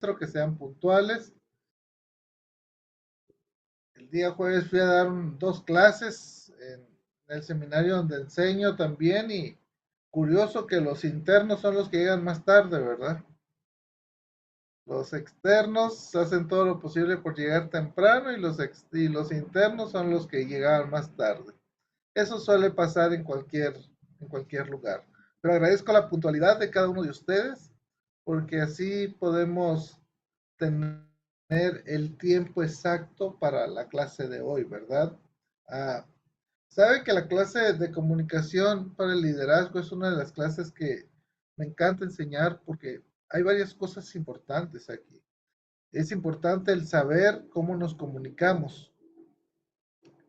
que sean puntuales. El día jueves fui a dar dos clases en el seminario donde enseño también y curioso que los internos son los que llegan más tarde, ¿verdad? Los externos hacen todo lo posible por llegar temprano y y los internos son los que llegaban más tarde. Eso suele pasar en cualquier lugar. Pero agradezco la puntualidad de cada uno de ustedes porque así podemos tener el tiempo exacto para la clase de hoy, ¿verdad? Ah, sabe que la clase de comunicación para el liderazgo es una de las clases que me encanta enseñar porque hay varias cosas importantes aquí. Es importante el saber cómo nos comunicamos.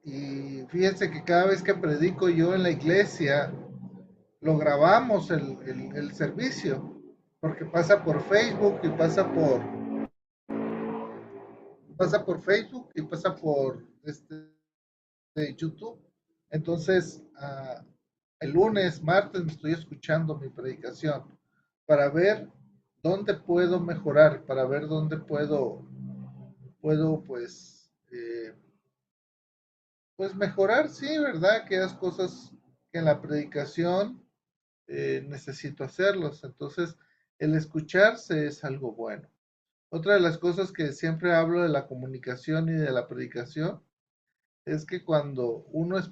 Y fíjense que cada vez que predico yo en la iglesia, lo grabamos el servicio, porque pasa por Facebook y pasa por de YouTube. Entonces, el lunes, martes me estoy escuchando mi predicación para ver dónde puedo mejorar, para ver dónde puedo pues mejorar, sí, ¿verdad? Que las cosas que en la predicación necesito hacerlos. Entonces, el escucharse es algo bueno. Otra de las cosas que siempre hablo de la comunicación y de la predicación es que cuando uno es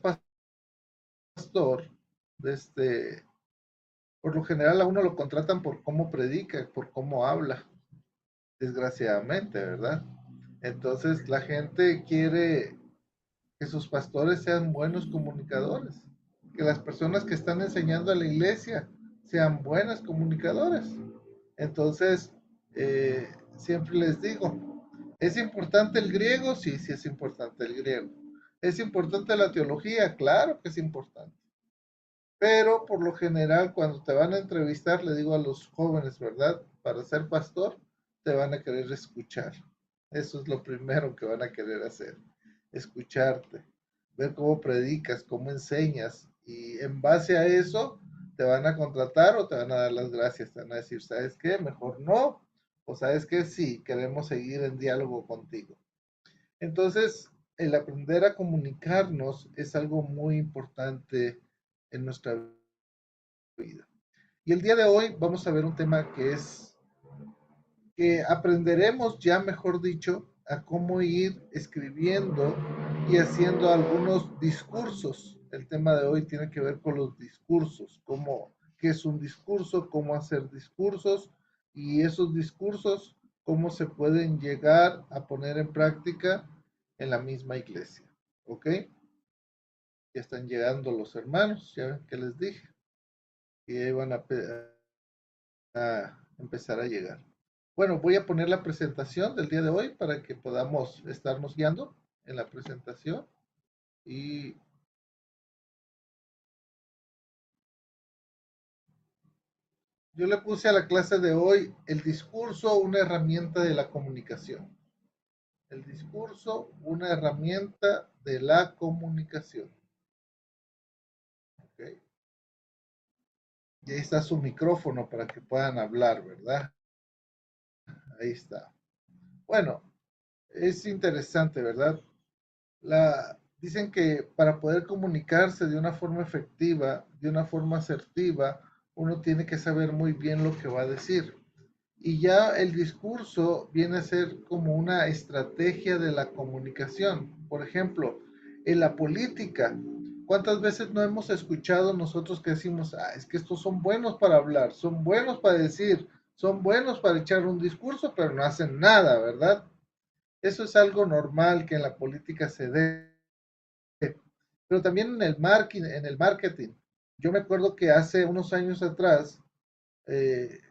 pastor, este, por lo general a uno lo contratan por cómo predica, por cómo habla, desgraciadamente, ¿verdad? Entonces la gente quiere que sus pastores sean buenos comunicadores, que las personas que están enseñando a la iglesia sean buenas comunicadores. Entonces, siempre les digo, ¿es importante el griego? Sí, sí es importante el griego. ¿Es importante la teología? Claro que es importante. Pero por lo general, cuando te van a entrevistar, le digo a los jóvenes, ¿verdad? Para ser pastor, te van a querer escuchar. Eso es lo primero que van a querer hacer, escucharte, ver cómo predicas, cómo enseñas. Y en base a eso, te van a contratar o te van a dar las gracias. Te van a decir, ¿sabes qué? Mejor no. O sabes qué? Sí, queremos seguir en diálogo contigo. Entonces, el aprender a comunicarnos es algo muy importante en nuestra vida. Y el día de hoy vamos a ver un tema que es que aprenderemos ya, mejor dicho, a cómo ir escribiendo y haciendo algunos discursos. El tema de hoy tiene que ver con los discursos, cómo, qué es un discurso, cómo hacer discursos y esos discursos, cómo se pueden llegar a poner en práctica en la misma iglesia. ¿Ok? Ya están llegando los hermanos, ya ven que les dije, que iban a empezar a llegar. Bueno, voy a poner la presentación del día de hoy para que podamos estarnos guiando en la presentación. Y yo le puse a la clase de hoy el discurso, una herramienta de la comunicación. El discurso, una herramienta de la comunicación. ¿Okay? Y ahí está su micrófono para que puedan hablar, ¿verdad? Ahí está. Bueno, es interesante, ¿verdad? Dicen que para poder comunicarse de una forma efectiva, de una forma asertiva, uno tiene que saber muy bien lo que va a decir. Y ya el discurso viene a ser como una estrategia de la comunicación. Por ejemplo, en la política, ¿cuántas veces no hemos escuchado nosotros que decimos, es que estos son buenos para hablar, son buenos para decir, son buenos para echar un discurso, pero no hacen nada, ¿verdad? Eso es algo normal que en la política se dé, pero también en el marketing. Yo me acuerdo que hace unos años atrás eh,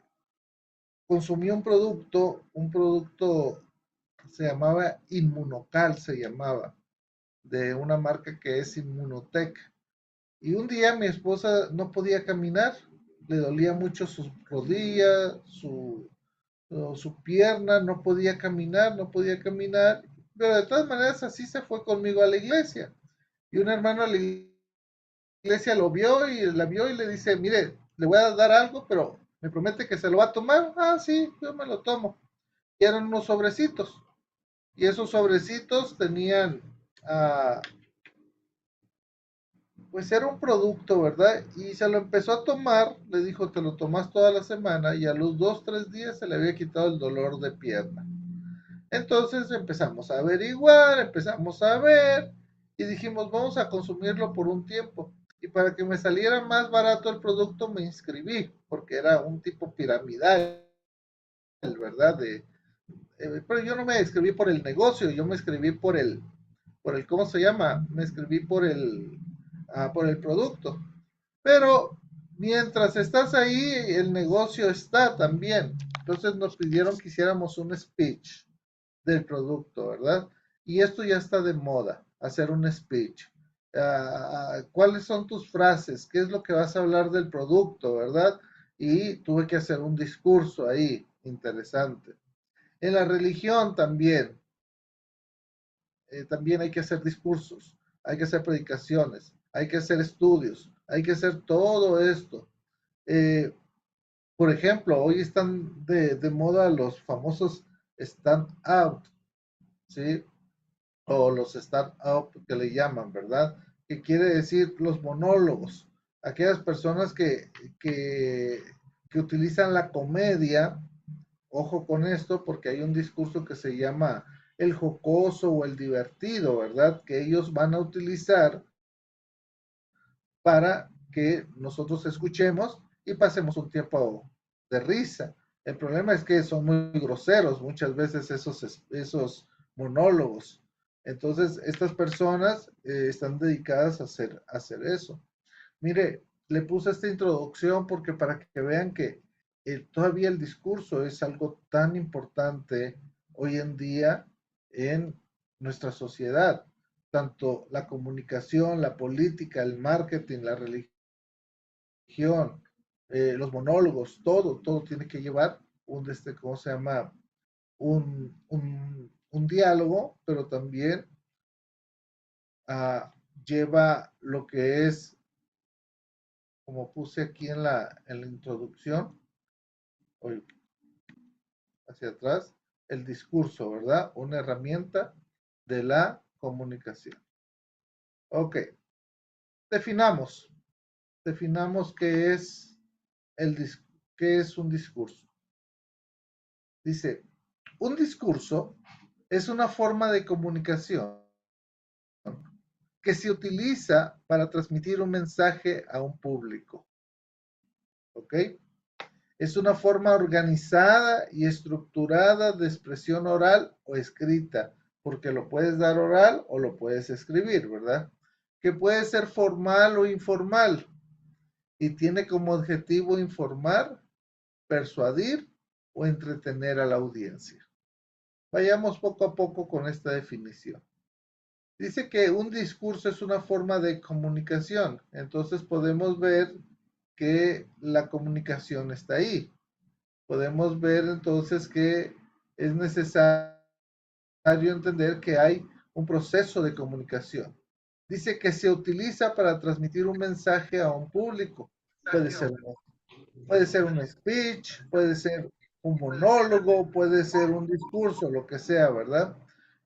consumí un producto se llamaba Inmunocal, se llamaba, de una marca que es Inmunotech. Y un día mi esposa no podía caminar, le dolía mucho sus rodillas, su pierna, no podía caminar, no podía caminar, pero de todas maneras así se fue conmigo a la iglesia. Y un hermano a la iglesia lo vio y la vio y le dice, mire, le voy a dar algo, pero me promete que se lo va a tomar. Ah, sí, yo me lo tomo. y eran unos sobrecitos. Y esos sobrecitos tenían, ah, pues era un producto, ¿verdad? Y se lo empezó a tomar, le dijo, te lo tomas toda la semana y a los 2, 3 días se le había quitado el dolor de pierna. Entonces empezamos a averiguar, empezamos a ver y dijimos, vamos a consumirlo por un tiempo. Y para que me saliera más barato el producto me inscribí, porque era un tipo piramidal, ¿verdad? Pero yo no me inscribí por el negocio, yo me inscribí por el, ¿cómo se llama? Me inscribí por el producto. Pero mientras estás ahí, el negocio está también. Entonces nos pidieron que hiciéramos un speech del producto, ¿verdad? Y esto ya está de moda, hacer un speech. ¿Cuáles son tus frases? ¿Qué es lo que vas a hablar del producto, verdad? Y tuve que hacer un discurso ahí, interesante. En la religión también hay que hacer discursos, hay que hacer predicaciones, hay que hacer estudios, hay que hacer todo esto. Eh, por ejemplo, hoy están de moda los famosos stand-out, ¿sí? O los stand-up que le llaman, ¿verdad? Que quiere decir los monólogos, aquellas personas que utilizan la comedia. Ojo con esto porque hay un discurso que se llama el jocoso o el divertido, ¿verdad? Que ellos van a utilizar para que nosotros escuchemos y pasemos un tiempo de risa. El problema es que son muy groseros muchas veces esos monólogos. Entonces, estas personas están dedicadas a hacer eso. Mire, le puse esta introducción porque para que vean que todavía el discurso es algo tan importante hoy en día en nuestra sociedad. Tanto la comunicación, la política, el marketing, la religión, los monólogos, todo tiene que llevar ¿cómo se llama? Un diálogo, pero también lleva lo que es, como puse aquí en la introducción, hoy hacia atrás, el discurso, ¿verdad? Una herramienta de la comunicación. Ok, definamos, definamos qué es un discurso. Dice, un discurso es una forma de comunicación que se utiliza para transmitir un mensaje a un público. ¿Ok? Es una forma organizada y estructurada de expresión oral o escrita, porque lo puedes dar oral o lo puedes escribir, ¿verdad? Que puede ser formal o informal y tiene como objetivo informar, persuadir o entretener a la audiencia. Vayamos poco a poco con esta definición. Dice que un discurso es una forma de comunicación, entonces podemos ver que la comunicación está ahí. Podemos ver entonces que es necesario entender que hay un proceso de comunicación. Dice que se utiliza para transmitir un mensaje a un público. Puede ser, puede ser un speech, puede ser un monólogo, puede ser un discurso, lo que sea, ¿verdad?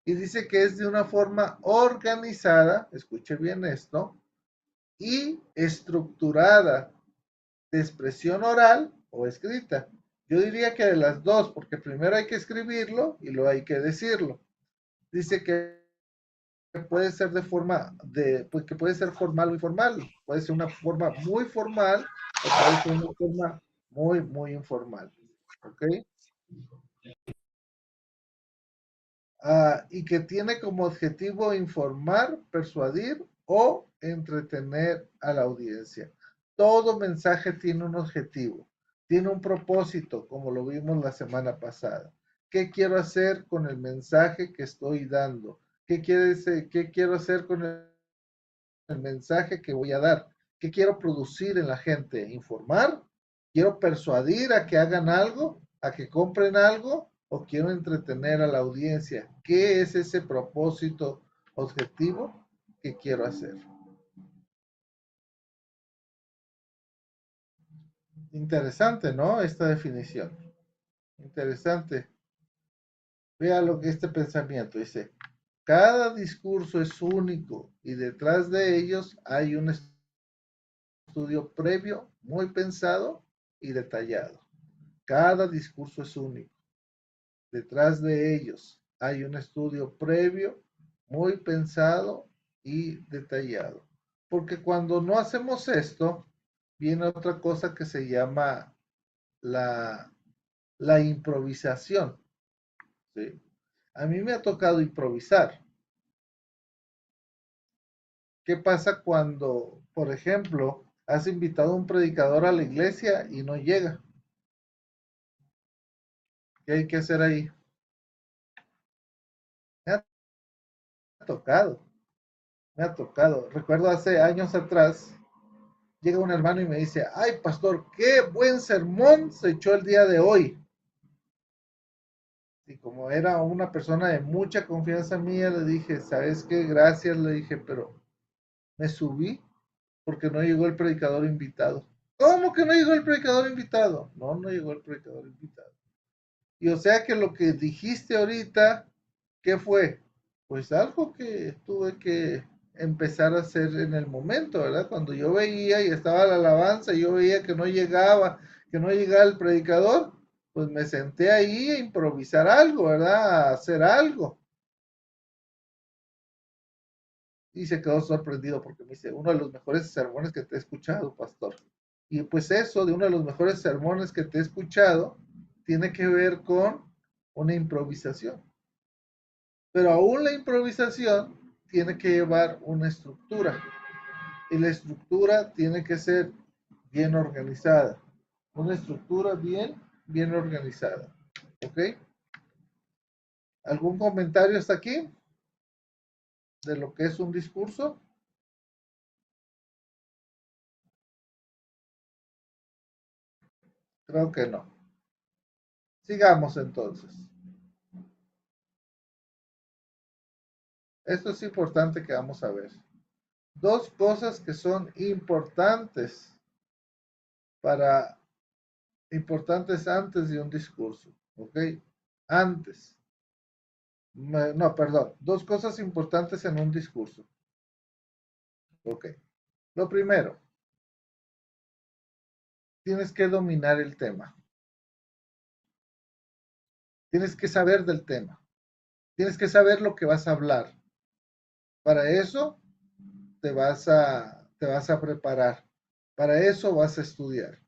Y dice que es de una forma organizada, escuche bien esto, y estructurada de expresión oral o escrita. Yo diría que de las dos, porque primero hay que escribirlo y luego hay que decirlo. Dice que puede ser pues que puede ser formal o informal. Puede ser una forma muy formal o puede ser una forma muy, muy informal. ¿Ok? Y que tiene como objetivo informar, persuadir o entretener a la audiencia. Todo mensaje tiene un objetivo, tiene un propósito, como lo vimos la semana pasada. ¿Qué quiero hacer con el mensaje que estoy dando? ¿Qué quiero hacer con el mensaje que voy a dar? ¿Qué quiero producir en la gente? ¿Informar? ¿Quiero persuadir a que hagan algo? ¿A que compren algo? ¿O quiero entretener a la audiencia? ¿Qué es ese propósito objetivo que quiero hacer? Interesante, ¿no? Esta definición. Interesante. Vea lo que este pensamiento dice. Cada discurso es único y detrás de ellos hay un estudio previo, muy pensado y detallado. Cada discurso es único. Detrás de ellos hay un estudio previo, muy pensado y detallado. Porque cuando no hacemos esto, viene otra cosa que se llama la, la improvisación. ¿Sí? A mí me ha tocado improvisar. ¿Qué pasa cuando, por ejemplo, has invitado a un predicador a la iglesia y no llega? ¿Qué hay que hacer ahí? Me ha tocado, me ha tocado. Recuerdo hace años atrás, llega un hermano y me dice, ay, pastor, qué buen sermón se echó el día de hoy. Y como era una persona de mucha confianza mía, le dije, ¿sabes qué? Gracias, le dije, pero me subí porque no llegó el predicador invitado. ¿Cómo que no llegó el predicador invitado? No, no llegó el predicador invitado. Y o sea que lo que dijiste ahorita, ¿qué fue? Pues algo que tuve que empezar a hacer en el momento, ¿verdad? Cuando yo veía y estaba la alabanza y yo veía que no llegaba el predicador, pues me senté ahí a improvisar algo, ¿verdad? A hacer algo. Y se quedó sorprendido porque me dice, uno de los mejores sermones que te he escuchado, pastor. Y pues eso, de uno de los mejores sermones que te he escuchado, tiene que ver con una improvisación. Pero aún la improvisación tiene que llevar una estructura. Y la estructura tiene que ser bien organizada. Una estructura bien organizada. ¿Ok? ¿Algún comentario hasta aquí de lo que es un discurso? Creo que no. Sigamos entonces. Esto es importante que vamos a ver. Dos cosas que son importantes para importantes antes de un discurso, ¿ok? Antes. No, perdón. Dos cosas importantes en un discurso, ¿ok? Lo primero, tienes que dominar el tema. Tienes que saber del tema. Tienes que saber lo que vas a hablar. Para eso te vas a preparar. Para eso vas a estudiar.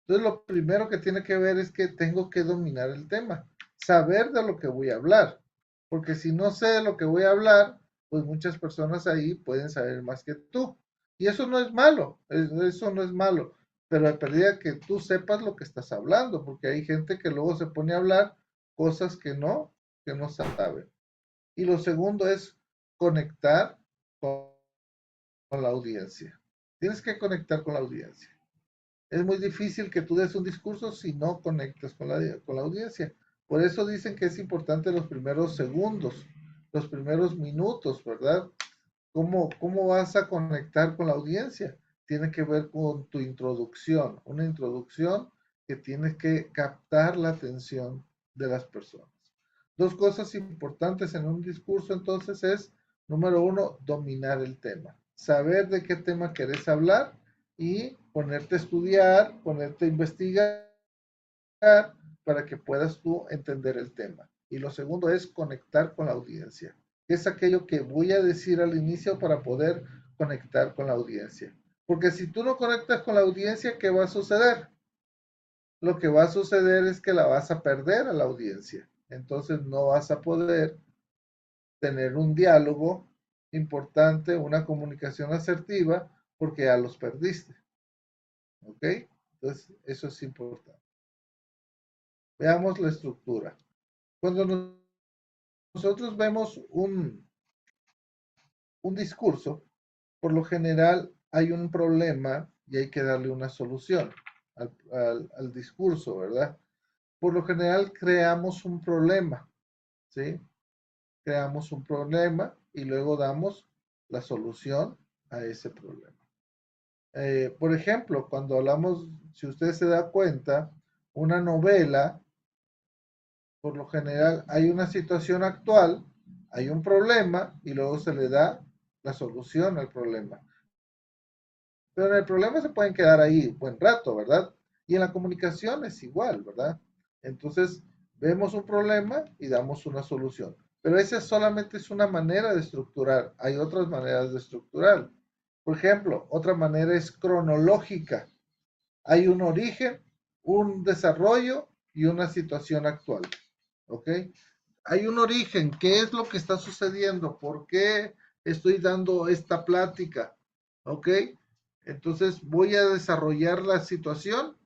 Entonces, lo primero que tiene que ver es que tengo que dominar el tema, saber de lo que voy a hablar, porque si no sé de lo que voy a hablar, pues muchas personas ahí pueden saber más que tú. Y eso no es malo, eso no es malo, pero a medida que tú sepas lo que estás hablando, porque hay gente que luego se pone a hablar cosas que no sabe. Y lo segundo es conectar con la audiencia. Tienes que conectar con la audiencia. Es muy difícil que tú des un discurso si no conectas con la audiencia. Por eso dicen que es importante los primeros segundos, los primeros minutos, ¿verdad? ¿Cómo vas a conectar con la audiencia? Tiene que ver con tu introducción, una introducción que tienes que captar la atención de las personas. Dos cosas importantes en un discurso entonces es, número uno, dominar el tema, saber de qué tema querés hablar y ponerte a estudiar, ponerte a investigar para que puedas tú entender el tema. Y lo segundo es conectar con la audiencia, que es aquello que voy a decir al inicio para poder conectar con la audiencia. Porque si tú no conectas con la audiencia, ¿qué va a suceder? Lo que va a suceder es que la vas a perder a la audiencia. Entonces no vas a poder tener un diálogo importante, una comunicación asertiva, porque ya los perdiste. ¿Ok? Entonces, eso es importante. Veamos la estructura. Cuando nosotros vemos un discurso, por lo general hay un problema y hay que darle una solución al discurso, ¿verdad? Por lo general creamos un problema, ¿sí? Creamos un problema y luego damos la solución a ese problema. Por ejemplo, cuando hablamos, si usted se da cuenta, una novela Por lo general hay una situación actual, hay un problema y luego se le da la solución al problema. Pero en el problema se pueden quedar ahí buen rato, ¿verdad? Y en la comunicación es igual, ¿verdad? Entonces, vemos un problema y damos una solución. Pero esa solamente es una manera de estructurar. Hay otras maneras de estructurar. Por ejemplo, otra manera es cronológica. Hay un origen, un desarrollo y una situación actual. ¿Ok? Hay un origen. ¿Qué es lo que está sucediendo? ¿Por qué estoy dando esta plática? ¿Ok? Entonces voy a desarrollar la situación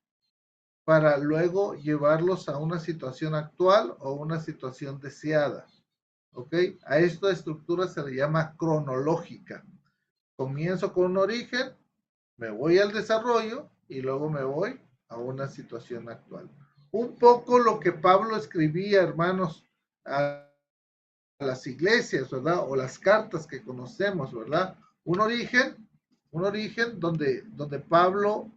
para luego llevarlos a una situación actual o una situación deseada. ¿Ok? A esta estructura se le llama cronológica. Comienzo con un origen, me voy al desarrollo y luego me voy a una situación actual. Un poco lo que Pablo escribía, hermanos, a las iglesias, ¿verdad? O las cartas que conocemos, ¿verdad? Un origen, un origen donde Pablo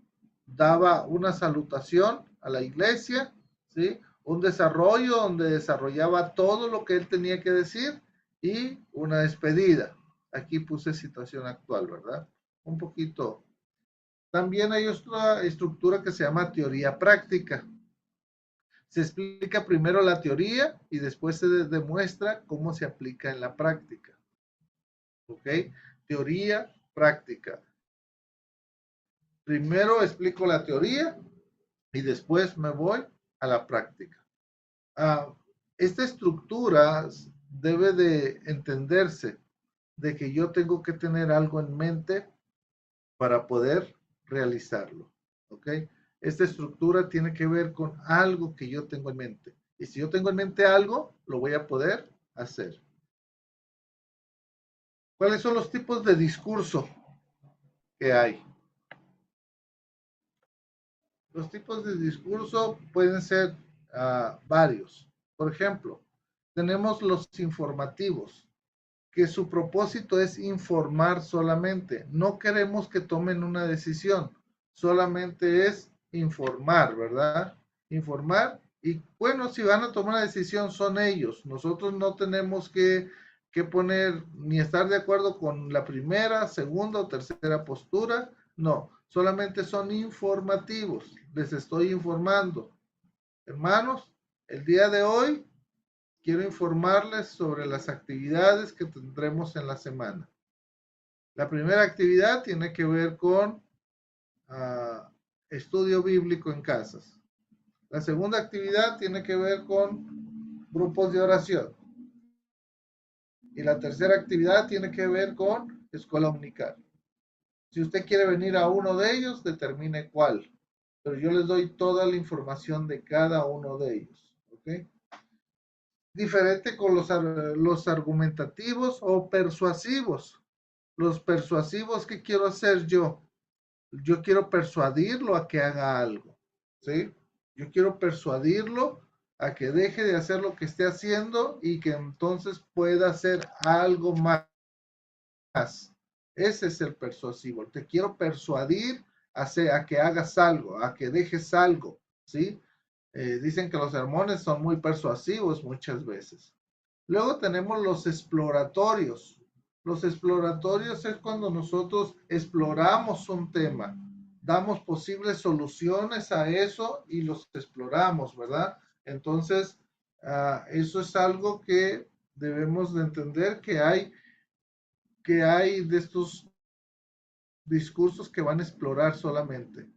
daba una salutación a la iglesia, ¿sí? Un desarrollo donde desarrollaba todo lo que él tenía que decir y una despedida. Aquí puse situación actual, ¿verdad? Un poquito. También hay otra estructura que se llama teoría práctica. Se explica primero la teoría y después se demuestra cómo se aplica en la práctica. ¿Ok? Teoría, práctica. Primero explico la teoría y después me voy a la práctica. Ah, esta estructura debe de entenderse de que yo tengo que tener algo en mente para poder realizarlo. ¿Ok? Esta estructura tiene que ver con algo que yo tengo en mente. Y si yo tengo en mente algo, lo voy a poder hacer. ¿Cuáles son los tipos de discurso que hay? Los tipos de discurso pueden ser varios. Por ejemplo, tenemos los informativos, que su propósito es informar solamente. No queremos que tomen una decisión, solamente es informar, ¿verdad? Informar y bueno, si van a tomar una decisión son ellos. Nosotros no tenemos que poner ni estar de acuerdo con la primera, segunda o tercera postura. No, solamente son informativos. Les estoy informando. Hermanos, el día de hoy quiero informarles sobre las actividades que tendremos en la semana. La primera actividad tiene que ver con estudio bíblico en casas. La segunda actividad tiene que ver con grupos de oración. Y la tercera actividad tiene que ver con escuela dominical. Si usted quiere venir a uno de ellos, determine cuál. Pero yo les doy toda la información de cada uno de ellos. ¿Ok? Diferente con los argumentativos o persuasivos. Los persuasivos, ¿qué quiero hacer yo? Yo quiero persuadirlo a que haga algo, ¿sí? Yo quiero persuadirlo a que deje de hacer lo que esté haciendo y que entonces pueda hacer algo más. Ese es el persuasivo. Te quiero persuadir a que hagas algo, a que dejes algo, ¿sí? Dicen que los sermones son muy persuasivos muchas veces. Luego tenemos los exploratorios. Los exploratorios es cuando nosotros exploramos un tema, damos posibles soluciones a eso y los exploramos, ¿verdad? Entonces, eso es algo que debemos de entender que hay de estos discursos que van a explorar solamente.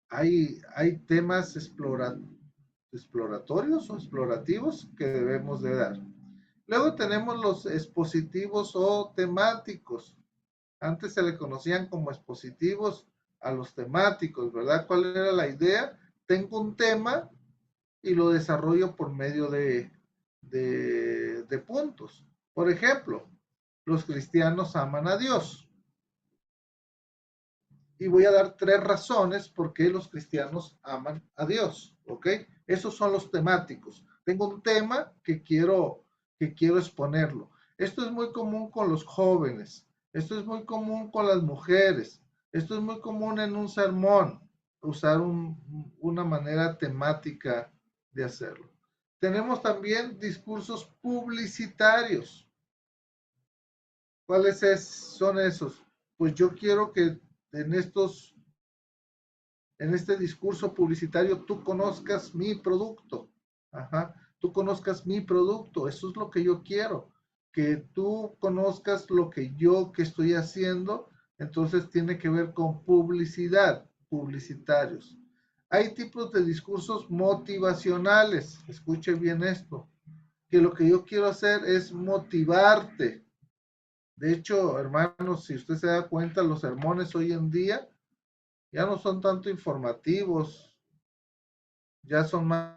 Hay temas exploratorios o explorativos que debemos de dar. Luego tenemos los expositivos o temáticos. Antes se le conocían como expositivos a los temáticos, ¿verdad? ¿Cuál era la idea? Tengo un tema y lo desarrollo por medio de puntos. Por ejemplo, los cristianos aman a Dios. Y voy a dar 3 razones por qué los cristianos aman a Dios, ¿ok? Esos son los temáticos. Tengo un tema que quiero exponerlo. Esto es muy común con los jóvenes, esto es muy común con las mujeres, esto es muy común en un sermón, usar una manera temática de hacerlo. Tenemos también discursos publicitarios. ¿Cuáles son esos? Pues yo quiero que en este discurso publicitario tú conozcas mi producto. Ajá, tú conozcas mi producto. Eso es lo que yo quiero. Que tú conozcas lo que estoy haciendo. Entonces tiene que ver con publicidad, publicitarios. Hay tipos de discursos motivacionales. Escuche bien esto. Que lo que yo quiero hacer es motivarte. De hecho, hermanos, si usted se da cuenta, los sermones hoy en día ya no son tanto informativos, ya son más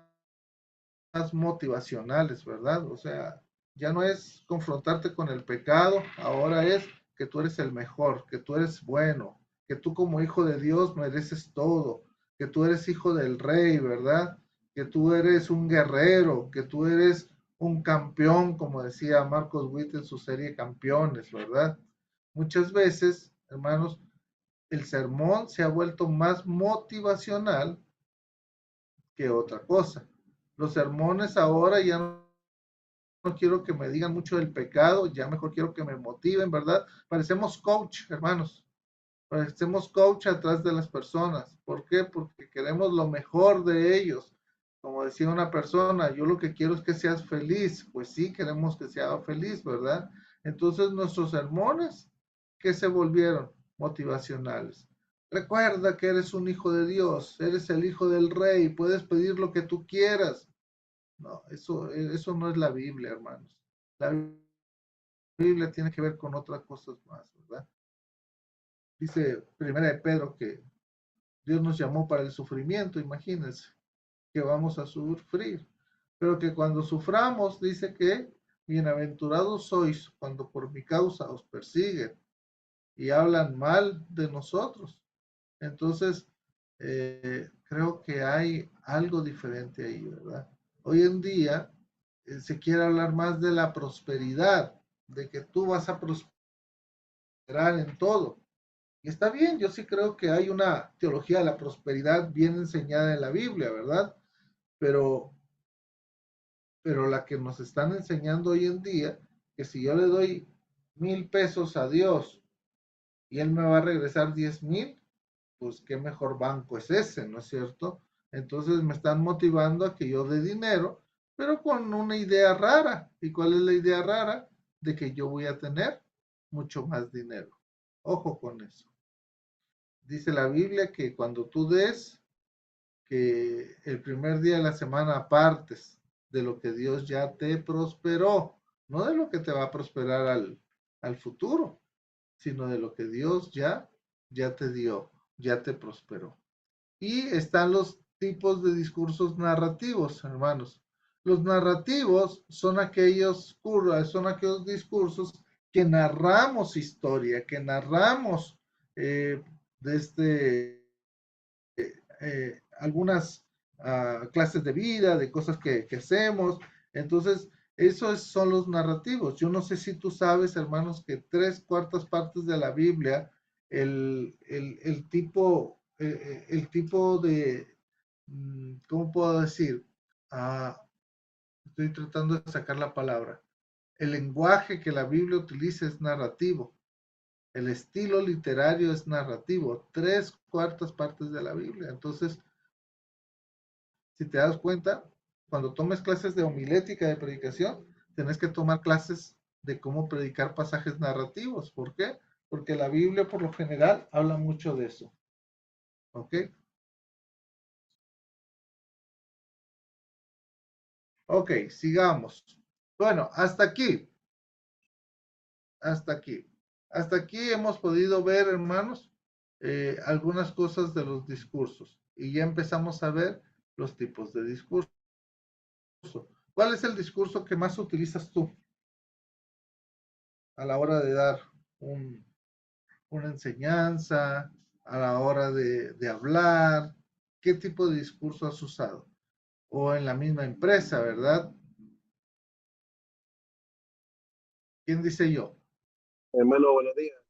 motivacionales, ¿verdad? O sea, ya no es confrontarte con el pecado, ahora es que tú eres el mejor, que tú eres bueno, que tú como hijo de Dios mereces todo, que tú eres hijo del rey, ¿verdad? Que tú eres un guerrero, que tú eres un campeón, como decía Marcos Witt en su serie Campeones, ¿verdad? Muchas veces, hermanos, el sermón se ha vuelto más motivacional que otra cosa. Los sermones ahora ya no quiero que me digan mucho del pecado, ya mejor quiero que me motiven, ¿verdad? Parecemos coach, hermanos. Parecemos coach atrás de las personas. ¿Por qué? Porque queremos lo mejor de ellos. Como decía una persona, yo lo que quiero es que seas feliz. Pues sí, queremos que sea feliz, ¿verdad? Entonces nuestros sermones, ¿qué se volvieron? Motivacionales. Recuerda que eres un hijo de Dios, eres el hijo del rey, puedes pedir lo que tú quieras. No, eso no es la Biblia, hermanos. La Biblia tiene que ver con otras cosas más, ¿verdad? Dice Primera de Pedro que Dios nos llamó para el sufrimiento, imagínense, que vamos a sufrir. Pero que cuando suframos, dice que bienaventurados sois cuando por mi causa os persiguen y hablan mal de nosotros. Entonces, creo que hay algo diferente ahí, ¿verdad? Hoy en día se quiere hablar más de la prosperidad, de que tú vas a prosperar en todo. Y está bien, yo sí creo que hay una teología de la prosperidad bien enseñada en la Biblia, ¿verdad? Pero, pero la que nos están enseñando hoy en día, que si yo le doy 1,000 pesos a Dios y Él me va a regresar 10,000, pues qué mejor banco es ese, ¿no es cierto? Entonces me están motivando a que yo dé dinero, pero con una idea rara. ¿Y cuál es la idea rara? De que yo voy a tener mucho más dinero. Ojo con eso. Dice la Biblia que cuando tú des, que el primer día de la semana apartes de lo que Dios ya te prosperó, no de lo que te va a prosperar al futuro, sino de lo que Dios ya te dio, ya te prosperó. Y están los tipos de discursos narrativos, hermanos. Los narrativos son aquellos discursos que narramos historia, que narramos desde algunas clases de vida, de cosas que hacemos. Entonces, son los narrativos. Yo no sé si tú sabes, hermanos, que 3/4 partes de la Biblia, el tipo de, ¿cómo puedo decir? Ah, estoy tratando de sacar la palabra. El lenguaje que la Biblia utiliza es narrativo. El estilo literario es narrativo. 3/4 partes de la Biblia. Entonces, si te das cuenta, cuando tomes clases de homilética de predicación, tenés que tomar clases de cómo predicar pasajes narrativos. ¿Por qué? Porque la Biblia por lo general habla mucho de eso. ¿Ok? Ok, sigamos. Bueno, hasta aquí, hasta aquí. Hasta aquí hemos podido ver, hermanos, algunas cosas de los discursos. Y ya empezamos a ver los tipos de discurso. ¿Cuál es el discurso que más utilizas tú a la hora de dar un, una enseñanza, a la hora de hablar? ¿Qué tipo de discurso has usado? O en la misma empresa, ¿verdad? ¿Quién dice yo? Hermano, buenos días.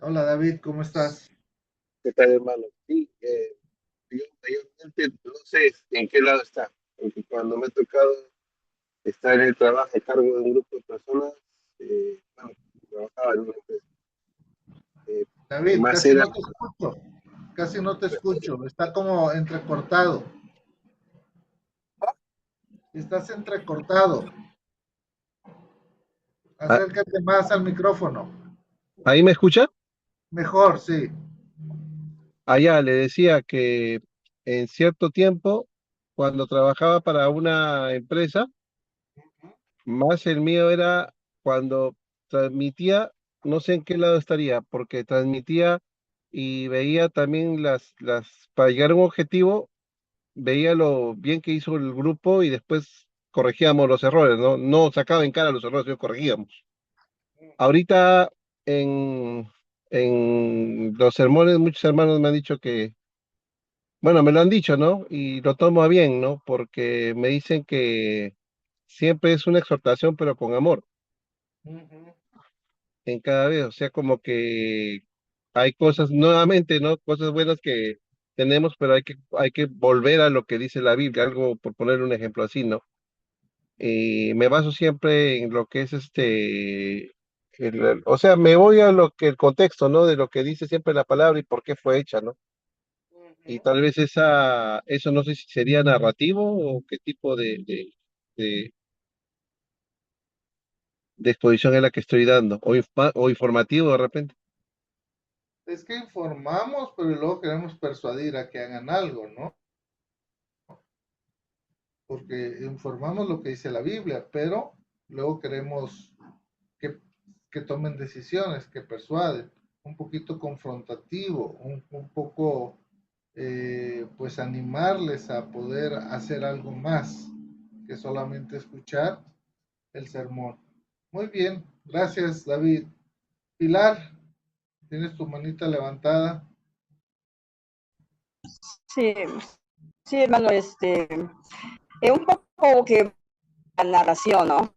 Hola David, ¿cómo estás? ¿Qué tal, hermano? Sí, yo mayormente no sé en qué lado está. porque cuando me ha tocado estar en el trabajo a cargo de un grupo de personas, bueno, trabajaba en una empresa, eh, David, más casi era, no te escucho. Casi no te escucho. Está como entrecortado. Estás entrecortado. ah, Acércate más al micrófono. ¿ahí me escucha? Mejor, sí. Allá le decía que en cierto tiempo, cuando trabajaba para una empresa, más el mío era cuando transmitía, no sé en qué lado estaría, porque transmitía y veía también para llegar a un objetivo, veía lo bien que hizo el grupo y después corregíamos los errores, ¿no? No sacaba en cara los errores, sino corregíamos. Ahorita en los sermones, muchos hermanos me han dicho que, bueno, me lo han dicho, ¿no? Y lo tomo a bien, ¿no? Porque me dicen que siempre es una exhortación, pero con amor Ujú. en cada vez. O sea, como que hay cosas, nuevamente, ¿no? Cosas buenas que tenemos, pero hay que volver a lo que dice la Biblia, algo por poner un ejemplo así, ¿no? Y me baso siempre en lo que es o sea, me voy a lo que el contexto, ¿no? De lo que dice siempre la palabra y por qué fue hecha, ¿no? Y tal vez eso no sé si sería narrativo o qué tipo de, de exposición es la que estoy dando, o informativo de repente. Es que informamos, pero luego queremos persuadir a que hagan algo, ¿no? Porque informamos lo que dice la Biblia, pero luego queremos que, que tomen decisiones, que persuaden, un poquito confrontativo, un poco, pues animarles a poder hacer algo más que solamente escuchar el sermón. Muy bien, gracias David. Pilar, tienes tu manita levantada. Sí, sí, hermano, un poco que la narración, ¿no?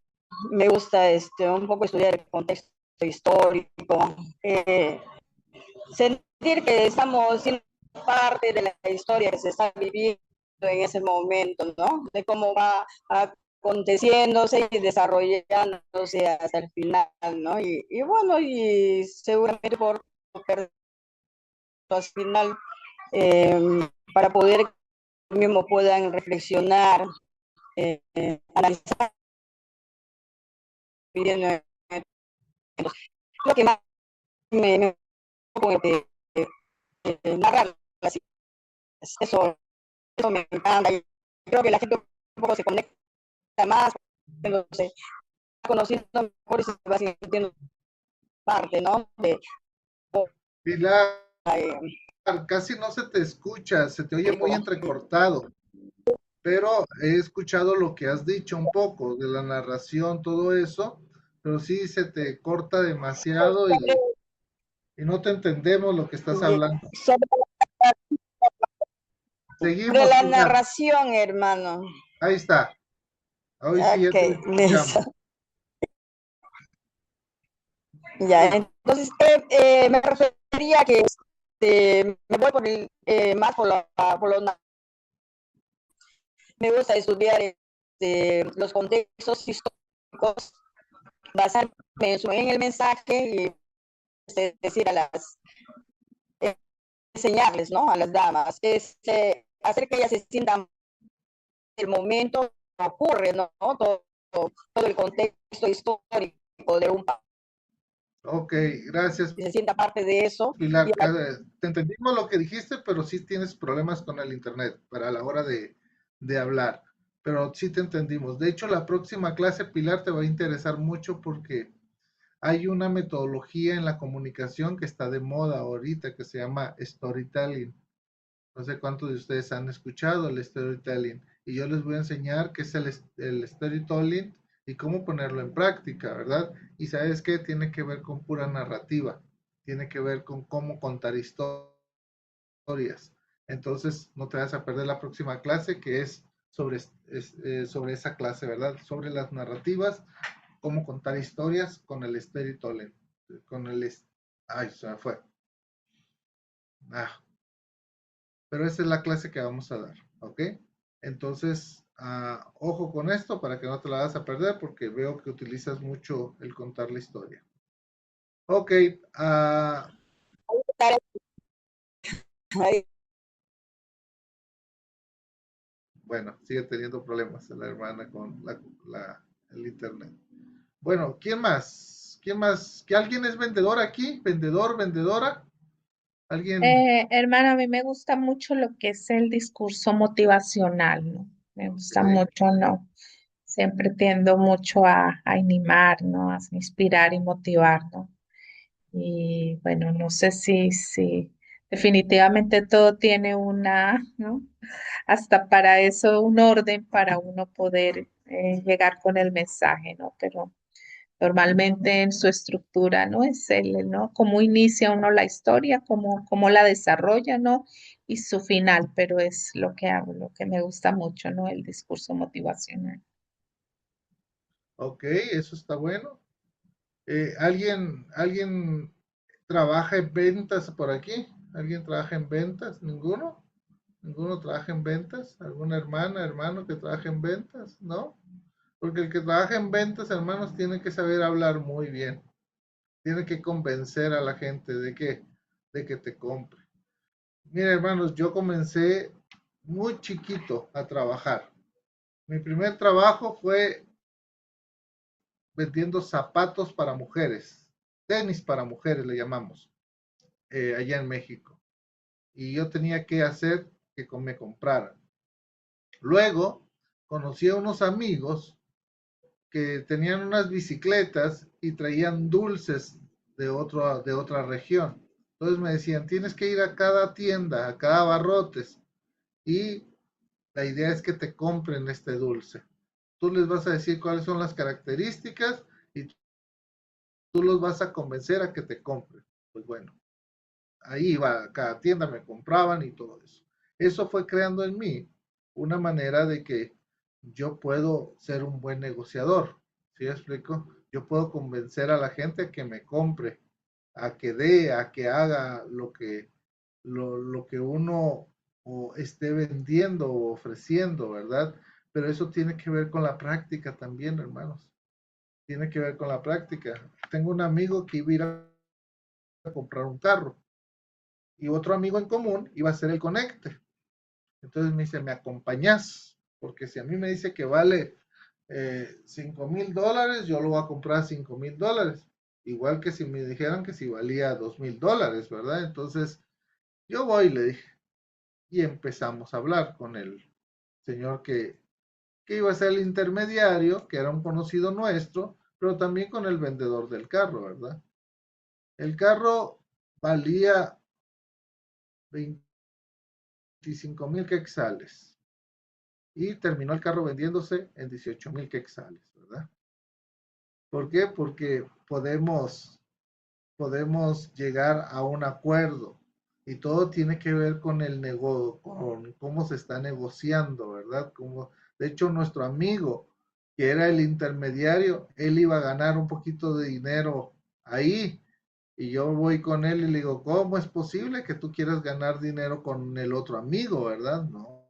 Me gusta un poco estudiar el contexto histórico, sentir que estamos siendo parte de la historia que se está viviendo en ese momento, ¿no? De cómo va aconteciéndose y desarrollándose hasta el final, ¿no? Y bueno, y seguramente por al final, para poder mismo puedan reflexionar, analizar bien, lo que más me con narrar así, eso me encanta y creo que la gente un poco se conecta más cuando se va conociendo mejor y se va sintiendo parte, ¿no? Pilar, Eh, casi no se te escucha, se te oye muy entrecortado, pero he escuchado lo que has dicho un poco de la narración, todo eso, pero sí se te corta demasiado y no te entendemos lo que estás hablando. sobre Seguimos, la Pilar. narración, hermano. Ahí está. Hoy sí ya Ok, te escuchamos. ya, Sí. entonces me refería a que me voy por más por me gusta estudiar los contextos históricos, basarme en el mensaje y decir a eh, enseñarles, ¿no? A las damas, hacer que ellas se sientan el momento que ocurre, ¿no? Todo el contexto histórico de un país, Ok, gracias, que se sienta parte de eso. Y Pilar. Te entendimos lo que dijiste, pero sí tienes problemas con el internet para la hora de hablar. Pero sí te entendimos. De hecho, la próxima clase, Pilar, te va a interesar mucho porque hay una metodología en la comunicación que está de moda ahorita que se llama storytelling. No sé cuántos de ustedes han escuchado el storytelling. Y yo les voy a enseñar qué es el storytelling y cómo ponerlo en práctica, ¿verdad? Y sabes qué, tiene que ver con pura narrativa, tiene que ver con cómo contar historias. Entonces, no te vas a perder la próxima clase que es sobre esa clase, ¿verdad? Sobre las narrativas, cómo contar historias con el storytelling, con el... Ay, se me fue. Ah, pero esa es la clase que vamos a dar, ¿ok? Entonces, ojo con esto para que no te la vas a perder porque veo que utilizas mucho el contar la historia. Ok, Ahí bueno, sigue teniendo problemas la hermana con el internet. Bueno, ¿quién más? ¿Quién más? ¿Que alguien es vendedor aquí? ¿Vendedor, vendedora? ¿Alguien? Hermana, a mí me gusta mucho lo que es el discurso motivacional, ¿no? Me gusta Ok, mucho, ¿no? Siempre tiendo mucho a animar, ¿no? A inspirar y motivar, ¿no? Y bueno, no sé si definitivamente todo tiene una, ¿no? Hasta para eso un orden para uno poder llegar con el mensaje, ¿no? Pero normalmente en su estructura, ¿no? Es el, ¿no? Cómo inicia uno la historia, cómo la desarrolla, ¿no? Y su final, pero es lo que hago, lo que me gusta mucho, ¿no? El discurso motivacional. ok, eso está bueno. ¿Alguien trabaja en ventas por aquí? ¿Alguien trabaja en ventas? ¿Ninguno? ¿Ninguno trabaja en ventas? ¿Alguna hermana, hermano que trabaja en ventas? ¿No? Porque el que trabaja en ventas, hermanos, tiene que saber hablar muy bien. Tiene que convencer a la gente de que te compre. Mira, hermanos, yo comencé muy chiquito a trabajar. Mi primer trabajo fue vendiendo zapatos para mujeres, tenis para mujeres le llamamos, allá en México. Y yo tenía que hacer que me compraran. Luego conocí a unos amigos que tenían unas bicicletas y traían dulces de otra región. Entonces me decían, tienes que ir a cada tienda, a cada barrotes, y la idea es que te compren este dulce. Tú les vas a decir cuáles son las características y tú los vas a convencer a que te compren. Pues bueno, ahí iba a cada tienda, me compraban y todo eso. Eso fue creando en mí una manera de que yo puedo ser un buen negociador. ¿Sí me explico? Yo puedo convencer a la gente a que me compre, a que dé, a que haga lo que uno o esté vendiendo o ofreciendo, ¿verdad? Pero eso tiene que ver con la práctica también, hermanos. Tiene que ver con la práctica. Tengo un amigo que iba a ir a comprar un carro y otro amigo en común iba a hacer el conecte. Entonces me dice, ¿me acompañas? Porque si a mí me dice que vale $5,000, yo lo voy a comprar a $5,000. Igual que si me dijeran que si valía $2,000, ¿verdad? Entonces yo voy, le dije, y empezamos a hablar con el señor que iba a ser el intermediario, que era un conocido nuestro, pero también con el vendedor del carro, ¿verdad? El carro valía 25,000 quetzales y terminó el carro vendiéndose en 18,000 quetzales, ¿verdad? ¿Por qué? Porque podemos llegar a un acuerdo y todo tiene que ver con el negocio, con cómo se está negociando, ¿verdad? De hecho, nuestro amigo, que era el intermediario, él iba a ganar un poquito de dinero ahí. Y yo voy con él y le digo, ¿cómo es posible que tú quieras ganar dinero con el otro amigo, verdad? No,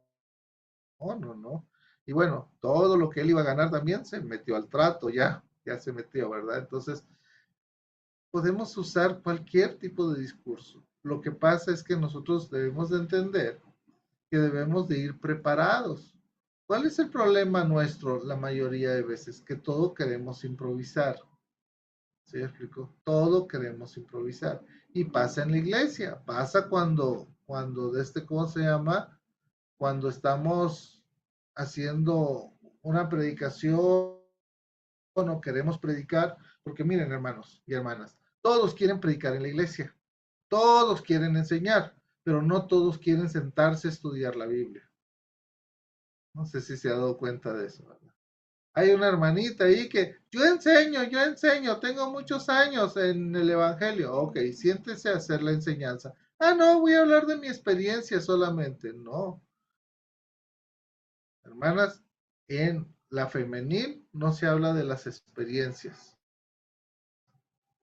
no, no, no. Y bueno, todo lo que él iba a ganar también se metió al trato, ya se metió, ¿verdad? Entonces, podemos usar cualquier tipo de discurso. Lo que pasa es que nosotros debemos de entender que debemos de ir preparados. ¿Cuál es el problema nuestro la mayoría de veces? Que todo queremos improvisar. ¿Sí me explico? Todo queremos improvisar. Y pasa en la iglesia, pasa cuando ¿cómo se llama? Cuando estamos haciendo una predicación o queremos predicar, porque miren hermanos y hermanas, todos quieren predicar en la iglesia, todos quieren enseñar, pero no todos quieren sentarse a estudiar la Biblia. No sé si se ha dado cuenta de eso, ¿verdad? Hay una hermanita ahí que yo enseño, tengo muchos años en el Evangelio. Ok, siéntese a hacer la enseñanza. Ah, no, voy a hablar de mi experiencia solamente. No, hermanas, en la femenil no se habla de las experiencias.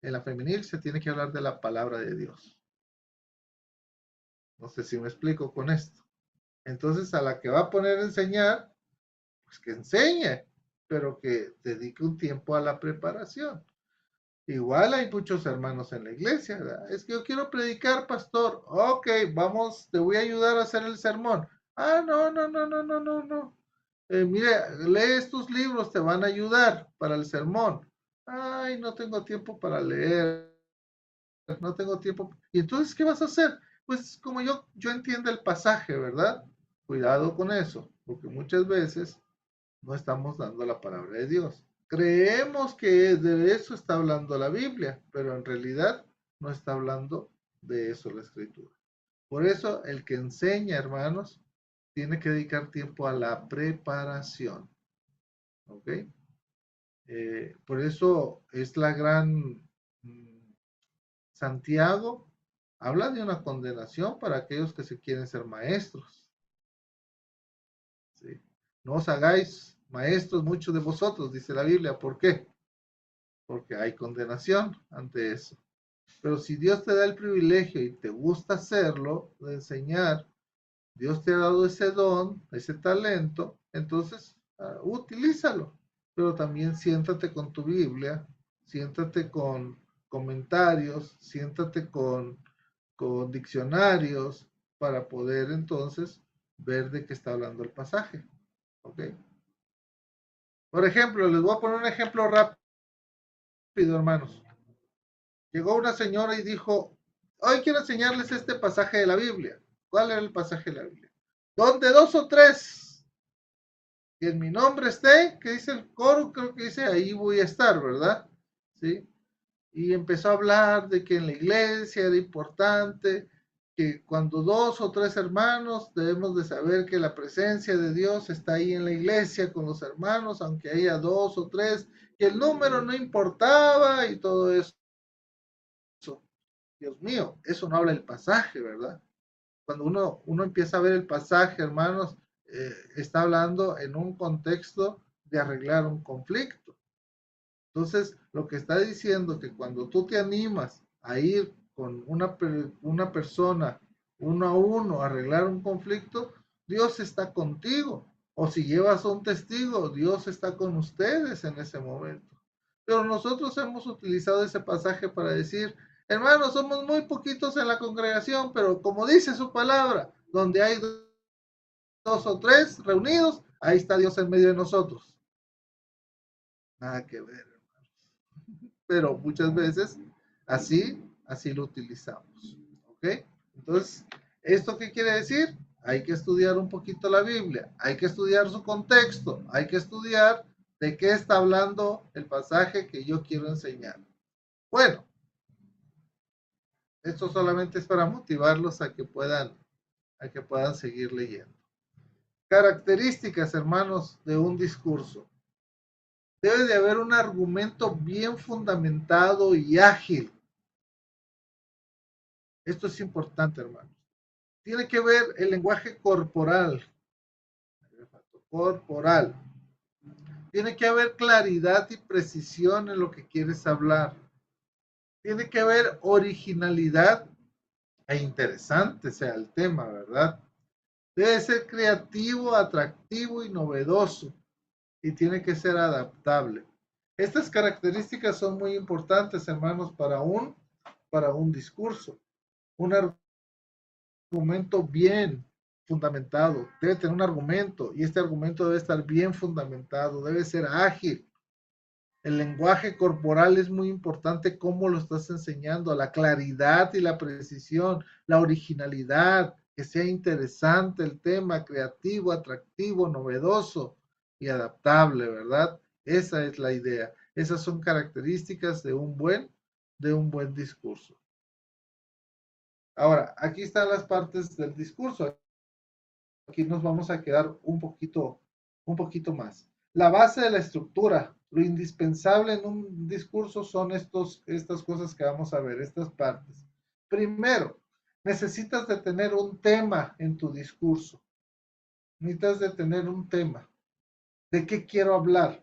En la femenil se tiene que hablar de la palabra de Dios. No sé si me explico con esto. Entonces, a la que va a poner a enseñar, pues que enseñe, pero que dedique un tiempo a la preparación. Igual hay muchos hermanos en la iglesia, ¿verdad? Es que yo quiero predicar, pastor. Ok, vamos, te voy a ayudar a hacer el sermón. Ah, no, no, no, no, no, no, no. Mire, lee estos libros, te van a ayudar para el sermón. Ay, no tengo tiempo para leer, no tengo tiempo. ¿Y entonces qué vas a hacer? Pues como yo entiendo el pasaje, ¿verdad? Cuidado con eso, porque muchas veces no estamos dando la palabra de Dios. Creemos que de eso está hablando la Biblia, pero en realidad no está hablando de eso la Escritura. Por eso el que enseña, hermanos, tiene que dedicar tiempo a la preparación. ¿Ok? Por eso es la gran Santiago habla de una condenación para aquellos que se quieren ser maestros. ¿Sí? No os hagáis maestros muchos de vosotros, dice la Biblia. ¿Por qué? Porque hay condenación ante eso. Pero si Dios te da el privilegio y te gusta hacerlo, de enseñar, Dios te ha dado ese don, ese talento, entonces utilízalo. Pero también siéntate con tu Biblia, siéntate con comentarios, siéntate con diccionarios para poder entonces ver de qué está hablando el pasaje. ¿Ok? Por ejemplo, les voy a poner un ejemplo rápido, hermanos. Llegó una señora y dijo, hoy quiero enseñarles este pasaje de la Biblia. ¿Cuál era el pasaje de la Biblia? Donde dos o tres, que en mi nombre esté, que dice el coro, creo que dice, ahí voy a estar, ¿verdad? ¿Sí? Y empezó a hablar de que en la iglesia era importante, que cuando dos o tres hermanos debemos de saber que la presencia de Dios está ahí en la iglesia con los hermanos, aunque haya dos o tres, que el número no importaba y todo eso. Dios mío, eso no habla el pasaje, ¿verdad? Cuando uno empieza a ver el pasaje, hermanos, está hablando en un contexto de arreglar un conflicto. Entonces, lo que está diciendo que cuando tú te animas a ir con una persona uno a uno a arreglar un conflicto, Dios está contigo. O si llevas a un testigo, Dios está con ustedes en ese momento. Pero nosotros hemos utilizado ese pasaje para decir, hermanos, somos muy poquitos en la congregación, pero como dice su palabra, donde hay dos o tres reunidos, ahí está Dios en medio de nosotros. Nada que ver, pero muchas veces así lo utilizamos. ¿Ok? Entonces, ¿esto qué quiere decir? Hay que estudiar un poquito la Biblia, hay que estudiar su contexto, hay que estudiar de qué está hablando el pasaje que yo quiero enseñar. Bueno, esto solamente es para motivarlos a que puedan seguir leyendo. Características, hermanos, de un discurso. Debe de haber un argumento bien fundamentado y ágil. Esto es importante, hermanos. Tiene que ver el lenguaje corporal. Corporal. Tiene que haber claridad y precisión en lo que quieres hablar. Tiene que haber originalidad e interesante sea el tema, ¿verdad? Debe ser creativo, atractivo y novedoso. Y tiene que ser adaptable. Estas características son muy importantes, hermanos, para un discurso. Un argumento bien fundamentado, debe tener un argumento y este argumento debe estar bien fundamentado, debe ser ágil. El lenguaje corporal es muy importante, cómo lo estás enseñando, la claridad y la precisión, la originalidad, que sea interesante el tema, creativo, atractivo, novedoso y adaptable, ¿verdad? Esa es la idea. Esas son características de un buen discurso. Ahora, aquí están las partes del discurso. Aquí nos vamos a quedar un poquito más. La base de la estructura, lo indispensable en un discurso son estas cosas que vamos a ver, estas partes. Primero, necesitas de tener un tema en tu discurso. Necesitas de tener un tema. ¿De qué quiero hablar?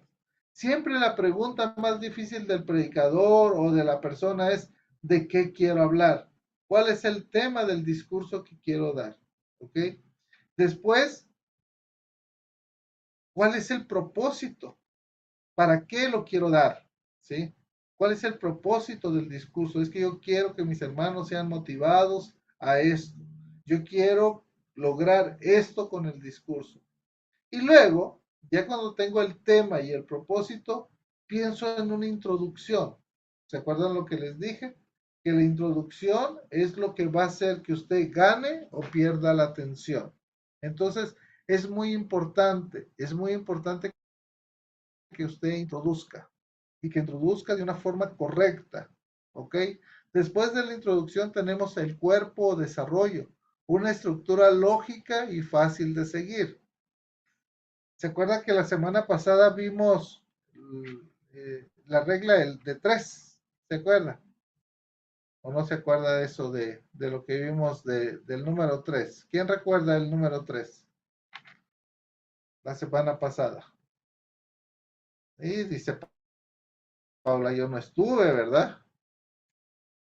Siempre la pregunta más difícil del predicador o de la persona es, ¿de qué quiero hablar? ¿Cuál es el tema del discurso que quiero dar? ¿Ok? Después, ¿Cuál es el propósito? ¿Para qué lo quiero dar? ¿Sí? ¿Cuál es el propósito del discurso? Es que yo quiero que mis hermanos sean motivados a esto. Yo quiero lograr esto con el discurso. Y luego, ya cuando tengo el tema y el propósito, pienso en una introducción. ¿Se acuerdan lo que les dije? Que la introducción es lo que va a hacer que usted gane o pierda la atención. Entonces, es muy importante que usted introduzca y que introduzca de una forma correcta, ¿ok? Después de la introducción tenemos el cuerpo o desarrollo, una estructura lógica y fácil de seguir. ¿Se acuerda que la semana pasada vimos la regla de tres? ¿Se acuerda? ¿O no se acuerda de eso de lo que vimos del número 3? ¿Quién recuerda el número 3? La semana pasada. Y dice Paula, yo no estuve, ¿verdad?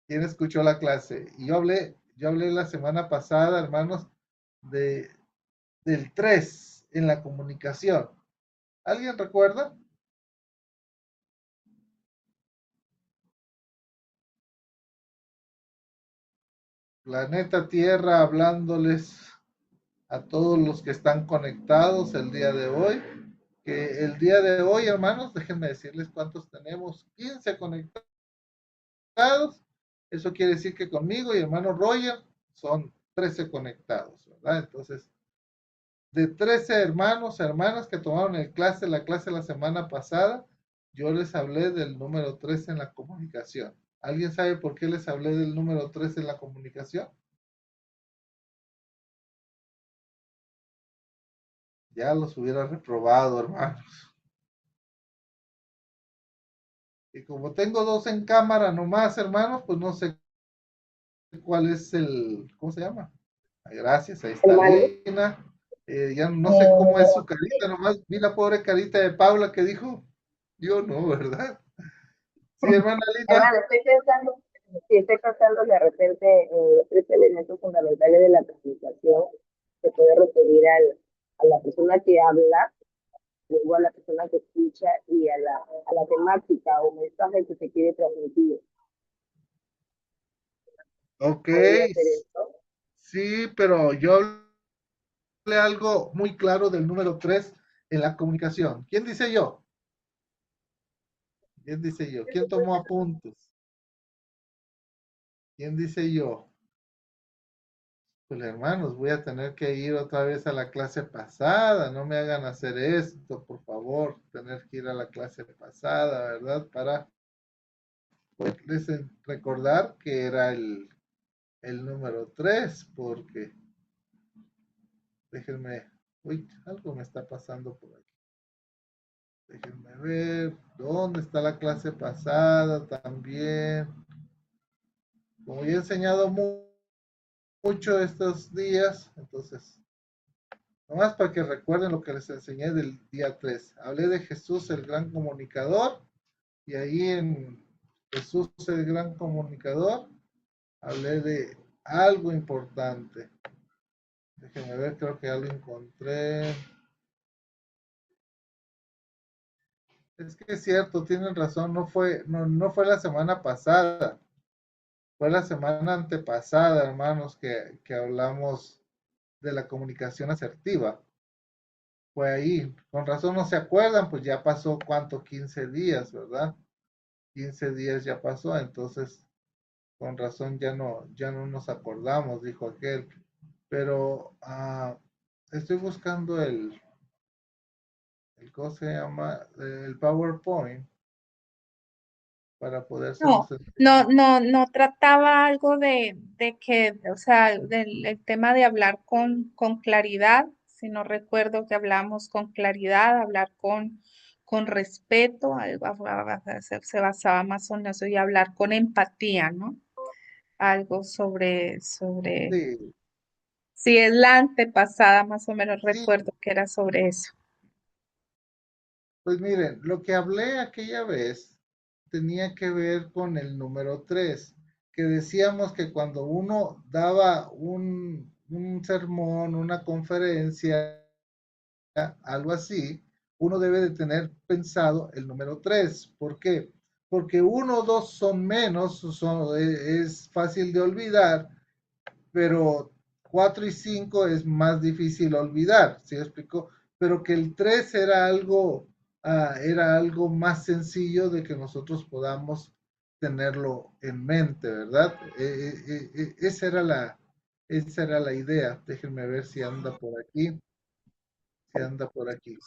¿Quién escuchó la clase? Y yo hablé la semana pasada, hermanos, de, del 3 en la comunicación. ¿Alguien recuerda? Planeta Tierra hablándoles a todos los que están conectados el día de hoy. Que el día de hoy, hermanos, déjenme decirles cuántos tenemos. 15 conectados. Eso quiere decir que conmigo y hermano Roger son 13 conectados, ¿verdad? Entonces, de 13 hermanos, hermanas que tomaron la clase la semana pasada, yo les hablé del número 3 en la comunicación. ¿Alguien sabe por qué les hablé del número 3 en la comunicación? Ya los hubiera reprobado, hermanos. Y como tengo dos en cámara nomás, hermanos, pues no sé cuál es ¿cómo se llama? Gracias, ahí está Hermano, Lina. Ya no sé cómo es su carita, nomás vi la pobre carita de Paula que dijo, yo no, ¿verdad? Sí, hermana Lina. hermano, estoy pensando, sí, estoy pensando que de repente los tres elementos fundamentales de la comunicación se puede referir a la persona que habla, luego a la persona que escucha y a la temática o mensaje que se quiere transmitir. Ok, ¿Podría ser esto? sí, pero yo hablé algo muy claro del número 3 en la comunicación. ¿Quién dice yo? ¿Quién dice yo? ¿Quién tomó apuntes? ¿Quién dice yo? Pues hermanos, voy a tener que ir otra vez a la clase pasada. No me hagan hacer esto, por favor. Tener que ir a la clase pasada, ¿verdad? Para poderles recordar que era el número 3, porque déjenme, uy, algo me está pasando por aquí. Déjenme ver, ¿dónde está la clase pasada también? Como ya he enseñado mucho estos días, entonces, nomás para que recuerden lo que les enseñé del día 3. Hablé de Jesús, el gran comunicador, y ahí en Jesús, el gran comunicador, hablé de algo importante. Déjenme ver, creo que ya lo encontré. Es que es cierto, tienen razón, no fue la semana pasada, fue la semana antepasada, hermanos, que hablamos de la comunicación asertiva. Fue ahí, con razón no se acuerdan, pues ya pasó cuánto, 15 días, ¿verdad? 15 días ya pasó, entonces con razón ya no nos acordamos, dijo aquel. Pero estoy buscando ¿cómo se llama? El PowerPoint para No, podérselos no, enseñar. no, no trataba algo de que, o sea, del el tema de hablar con claridad, si no recuerdo que hablamos con claridad, hablar con respeto, se basaba más en eso y hablar con empatía, ¿no? Algo sobre, Sí, si es la antepasada, más o menos sí, recuerdo que era sobre eso. pues miren, lo que hablé aquella vez tenía que ver con el número 3, que decíamos que cuando uno daba un sermón, una conferencia, algo así, uno debe de tener pensado el número 3. ¿Por qué? Porque 1 o 2 son menos, es fácil de olvidar, pero 4 y 5 es más difícil olvidar, ¿sí me explico? Pero que el 3 era algo más sencillo de que nosotros podamos tenerlo en mente, ¿verdad? Esa era la idea. Déjenme ver si anda por aquí. Si anda por aquí.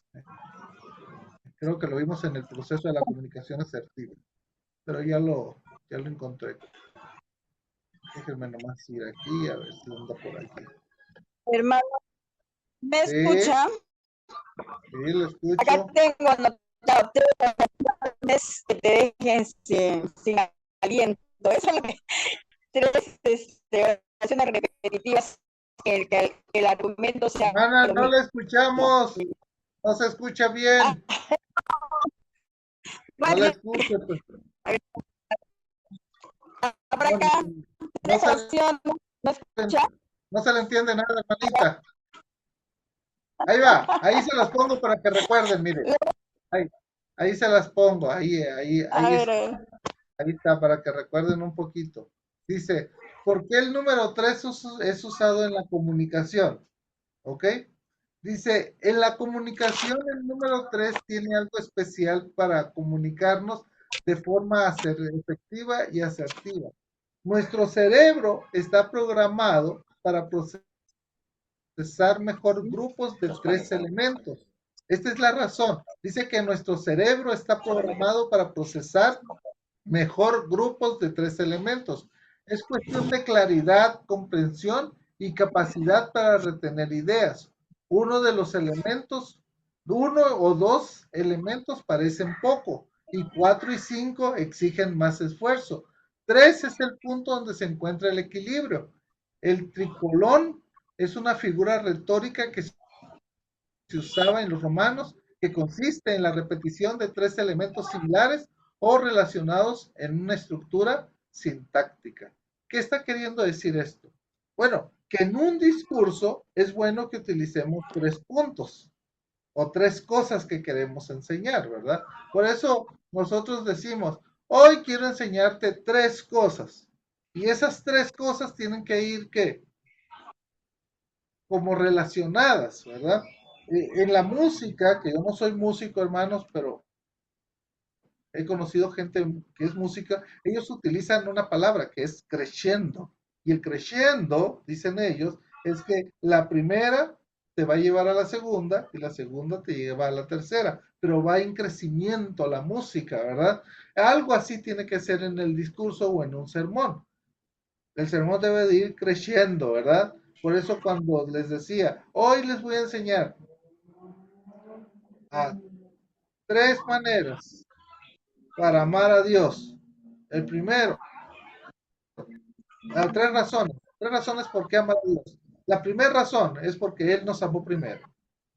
Creo que lo vimos en el proceso de la comunicación asertiva, pero ya lo encontré. Déjenme nomás ir aquí a ver si anda por aquí. Hermano, ¿me Sí, escucha? sí, lo Acá escucho. tengo anotado 3 que te dejen sin aliento. Eso es lo que 3 oraciones repetitivas que el argumento sea Hermana, lo no la mismo. escuchamos. No se escucha Ah, bien. No la bueno, escucho. Pues. por No, acá, no 3 se, oraciones, ¿me escucha? no se le entiende nada, hermanita. Ahí va. Ahí se las pongo para que recuerden, mire. Ahí, ahí se las pongo. A ver, Ahí está, para que recuerden un poquito. Dice, ¿por qué el número 3 es usado en la comunicación? ¿Ok? Dice, en la comunicación el número 3 tiene algo especial para comunicarnos de forma efectiva y asertiva. Nuestro cerebro está programado para procesar mejor grupos de 3 elementos. Esta es la razón. Dice que nuestro cerebro está programado para procesar mejor grupos de 3 elementos. Es cuestión de claridad, comprensión y capacidad para retener ideas. Uno de los elementos, 1 o 2 elementos parecen poco y 4 y 5 exigen más esfuerzo. 3 es el punto donde se encuentra el equilibrio. El tricolón es una figura retórica que se usaba en los romanos, que consiste en la repetición de 3 elementos similares o relacionados en una estructura sintáctica. ¿Qué está queriendo decir esto? Bueno, que en un discurso es bueno que utilicemos 3 puntos o 3 cosas que queremos enseñar, ¿verdad? Por eso nosotros decimos, hoy quiero enseñarte 3 cosas. Y esas 3 cosas tienen que ir, ¿qué? Como relacionadas, ¿verdad? En la música, que yo no soy músico, hermanos, pero he conocido gente que es música, ellos utilizan una palabra que es crescendo. Y el crescendo, dicen ellos, es que la primera te va a llevar a la segunda y la segunda te lleva a la tercera, pero va en crecimiento la música, ¿verdad? Algo así tiene que ser en el discurso o en un sermón. El sermón debe de ir creciendo, ¿verdad? Por eso cuando les decía, hoy les voy a enseñar a 3 maneras para amar a Dios. El primero, 3 razones por qué amar a Dios. La primera razón es porque Él nos amó primero.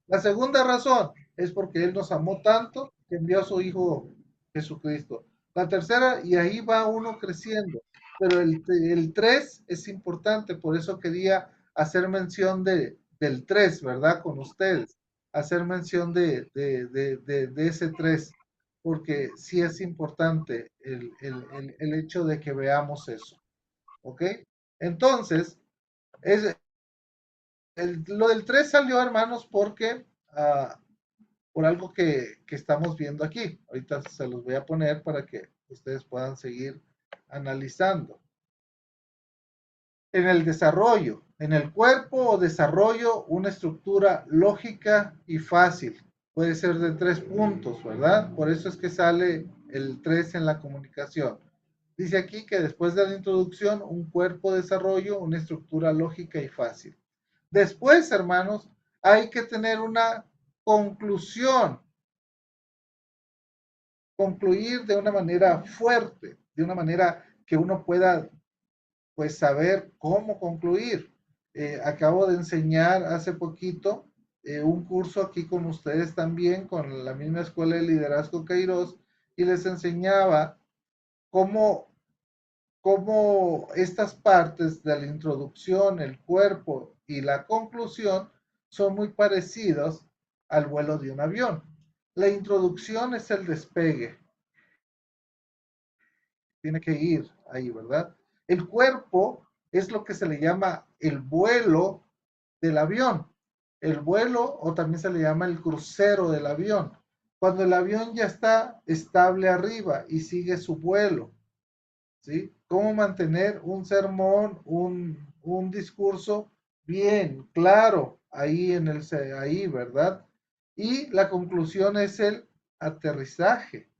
La segunda razón es porque Él nos amó tanto que envió a su Hijo Jesucristo. La tercera, y ahí va uno creciendo. Pero el 3 es importante, por eso quería hacer mención del 3, ¿verdad? Con ustedes. Hacer mención de ese 3, porque sí es importante el hecho de que veamos eso. ¿Ok? Entonces, es, lo del 3 salió, hermanos, porque por algo que estamos viendo aquí. Ahorita se los voy a poner para que ustedes puedan seguir analizando. En el desarrollo, en el cuerpo o desarrollo, una estructura lógica y fácil. Puede ser de 3 puntos, ¿verdad? Por eso es que sale el 3 en la comunicación. Dice aquí que después de la introducción, un cuerpo de desarrollo, una estructura lógica y fácil. Después, hermanos, hay que tener una conclusión, concluir de una manera fuerte, de una manera que uno pueda pues saber cómo concluir. Acabo de enseñar hace poquito un curso aquí con ustedes también, con la misma Escuela de Liderazgo Kairos, y les enseñaba cómo, cómo estas partes de la introducción, el cuerpo y la conclusión son muy parecidos al vuelo de un avión. La introducción es el despegue. Tiene que ir ahí, ¿verdad? El cuerpo es lo que se le llama el vuelo del avión. El vuelo, o también se le llama el crucero del avión. Cuando el avión ya está estable arriba y sigue su vuelo, ¿sí? ¿Cómo mantener un sermón, un discurso bien, claro, ahí ahí, ¿verdad? Y la conclusión es el aterrizaje,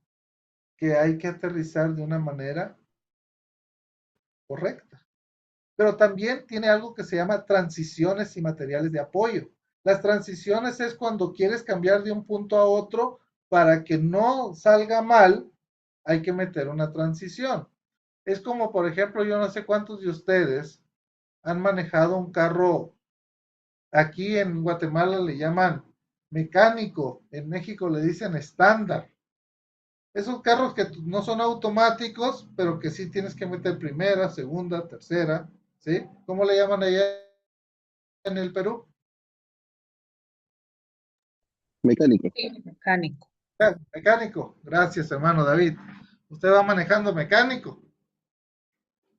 que hay que aterrizar de una manera correcta. Pero también tiene algo que se llama transiciones y materiales de apoyo. Las transiciones es cuando quieres cambiar de un punto a otro para que no salga mal, hay que meter una transición. Es como, por ejemplo, yo no sé cuántos de ustedes han manejado un carro, aquí en Guatemala le llaman mecánico, en México le dicen estándar. Esos carros que no son automáticos, pero que sí tienes que meter primera, segunda, tercera, ¿sí? ¿Cómo le llaman allá en el Perú? Mecánico. Sí, mecánico. Mecánico. Gracias, hermano David. Usted va manejando mecánico.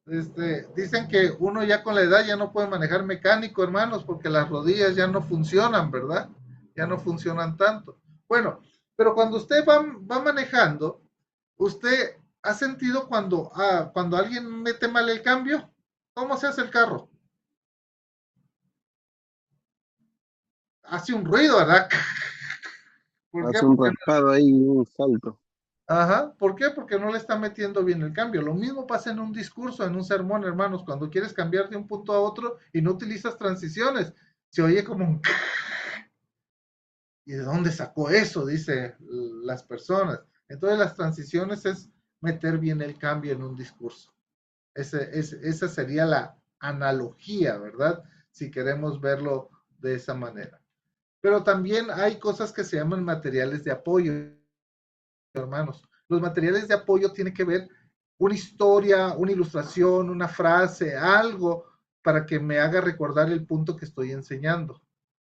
Dicen que uno ya con la edad ya no puede manejar mecánico, hermanos, porque las rodillas ya no funcionan, ¿verdad? Ya no funcionan tanto. Bueno, pero cuando usted va manejando, ¿usted ha sentido cuando alguien mete mal el cambio? ¿Cómo se hace el carro? Hace un ruido, ¿verdad? ¿Por qué? Hace un raspado ahí, un salto. Ajá, ¿por qué? Porque no le está metiendo bien el cambio. Lo mismo pasa en un discurso, en un sermón, hermanos, cuando quieres cambiar de un punto a otro y no utilizas transiciones. Se oye como un... ¿Y de dónde sacó eso? Dice las personas. Entonces las transiciones es meter bien el cambio en un discurso. Esa sería la analogía, ¿verdad? Si queremos verlo de esa manera. Pero también hay cosas que se llaman materiales de apoyo, hermanos. Los materiales de apoyo tienen que ver una historia, una ilustración, una frase, algo para que me haga recordar el punto que estoy enseñando,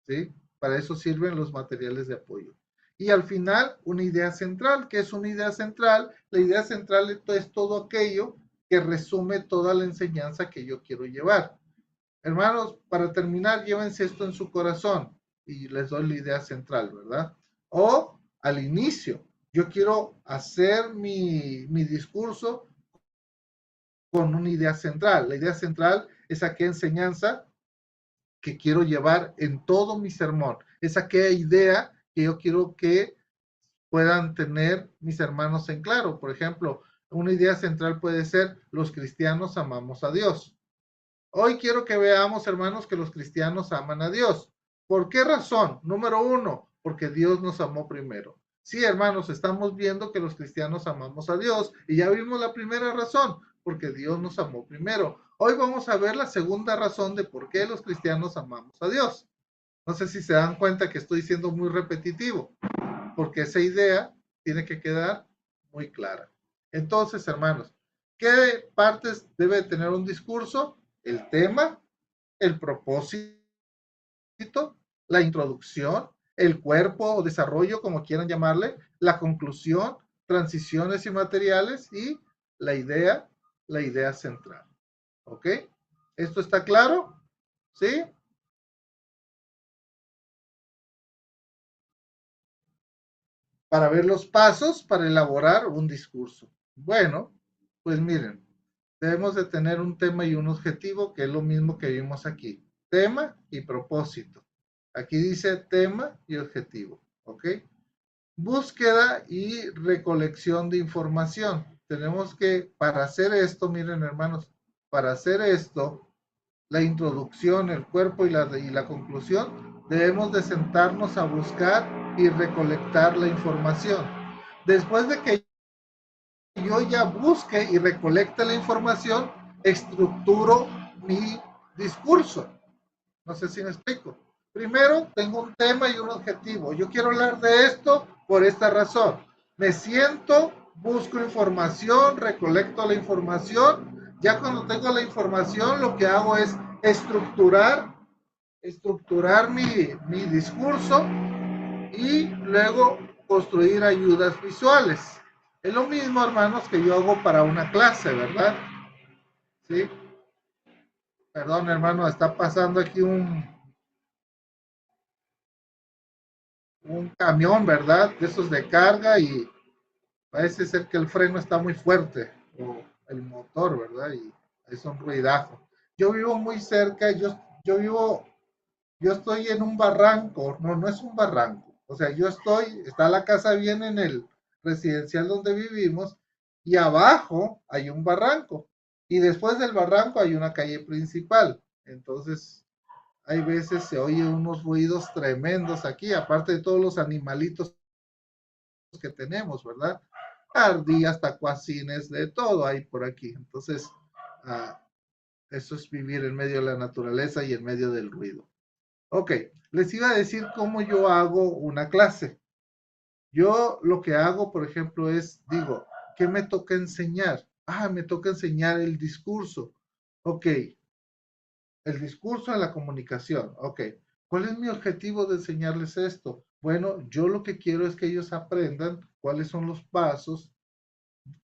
¿sí? Para eso sirven los materiales de apoyo. Y al final, una idea central. ¿Qué es una idea central? La idea central es todo aquello que resume toda la enseñanza que yo quiero llevar. Hermanos, para terminar, llévense esto en su corazón y les doy la idea central, ¿verdad? O al inicio, yo quiero hacer mi discurso con una idea central. La idea central es aquella enseñanza que quiero llevar en todo mi sermón. Es aquella idea que yo quiero que puedan tener mis hermanos en claro. Por ejemplo, una idea central puede ser: los cristianos amamos a Dios. Hoy quiero que veamos, hermanos, que los cristianos aman a Dios. ¿Por qué razón? Número uno, porque Dios nos amó primero. Sí, hermanos, estamos viendo que los cristianos amamos a Dios y ya vimos la primera razón, porque Dios nos amó primero. Hoy vamos a ver la segunda razón de por qué los cristianos amamos a Dios. No sé si se dan cuenta que estoy siendo muy repetitivo, porque esa idea tiene que quedar muy clara. Entonces, hermanos, ¿qué partes debe tener un discurso? El tema, el propósito, la introducción, el cuerpo o desarrollo, como quieran llamarle, la conclusión, transiciones y materiales y la idea central. ¿Ok? ¿Esto está claro? ¿Sí? Para ver los pasos para elaborar un discurso. Bueno, pues miren, debemos de tener un tema y un objetivo, que es lo mismo que vimos aquí. Tema y propósito. Aquí dice tema y objetivo, ¿ok? Búsqueda y recolección de información. Tenemos que, para hacer esto, miren hermanos, para hacer esto, la introducción, el cuerpo y la conclusión, debemos de sentarnos a buscar y recolectar la información. Después de que yo ya busque y recolecte la información, estructuro mi discurso. No sé si me explico. Primero, tengo un tema y un objetivo. Yo quiero hablar de esto por esta razón. Me siento, busco información, recolecto la información. Ya cuando tengo la información, lo que hago es estructurar mi discurso y luego construir ayudas visuales. Es lo mismo, hermanos, que yo hago para una clase, ¿verdad? ¿Sí? Perdón, hermano, está pasando aquí un camión, ¿verdad? De esos de carga y parece ser que el freno está muy fuerte, o el motor, ¿verdad? Y es un ruidajo. Yo vivo muy cerca, yo estoy en un barranco, no, no es un barranco. O sea, está la casa bien en el residencial donde vivimos y abajo hay un barranco. Y después del barranco hay una calle principal. Entonces, hay veces se oye unos ruidos tremendos aquí, aparte de todos los animalitos que tenemos, ¿verdad? Ardillas, tacuacines, de todo hay por aquí. Entonces, ah, eso es vivir en medio de la naturaleza y en medio del ruido. Ok, les iba a decir cómo yo hago una clase. Yo lo que hago, por ejemplo, es, digo, ¿qué me toca enseñar? Ah, me toca enseñar el discurso. Ok, el discurso de la comunicación. Ok, ¿cuál es mi objetivo de enseñarles esto? Bueno, yo lo que quiero es que ellos aprendan cuáles son los pasos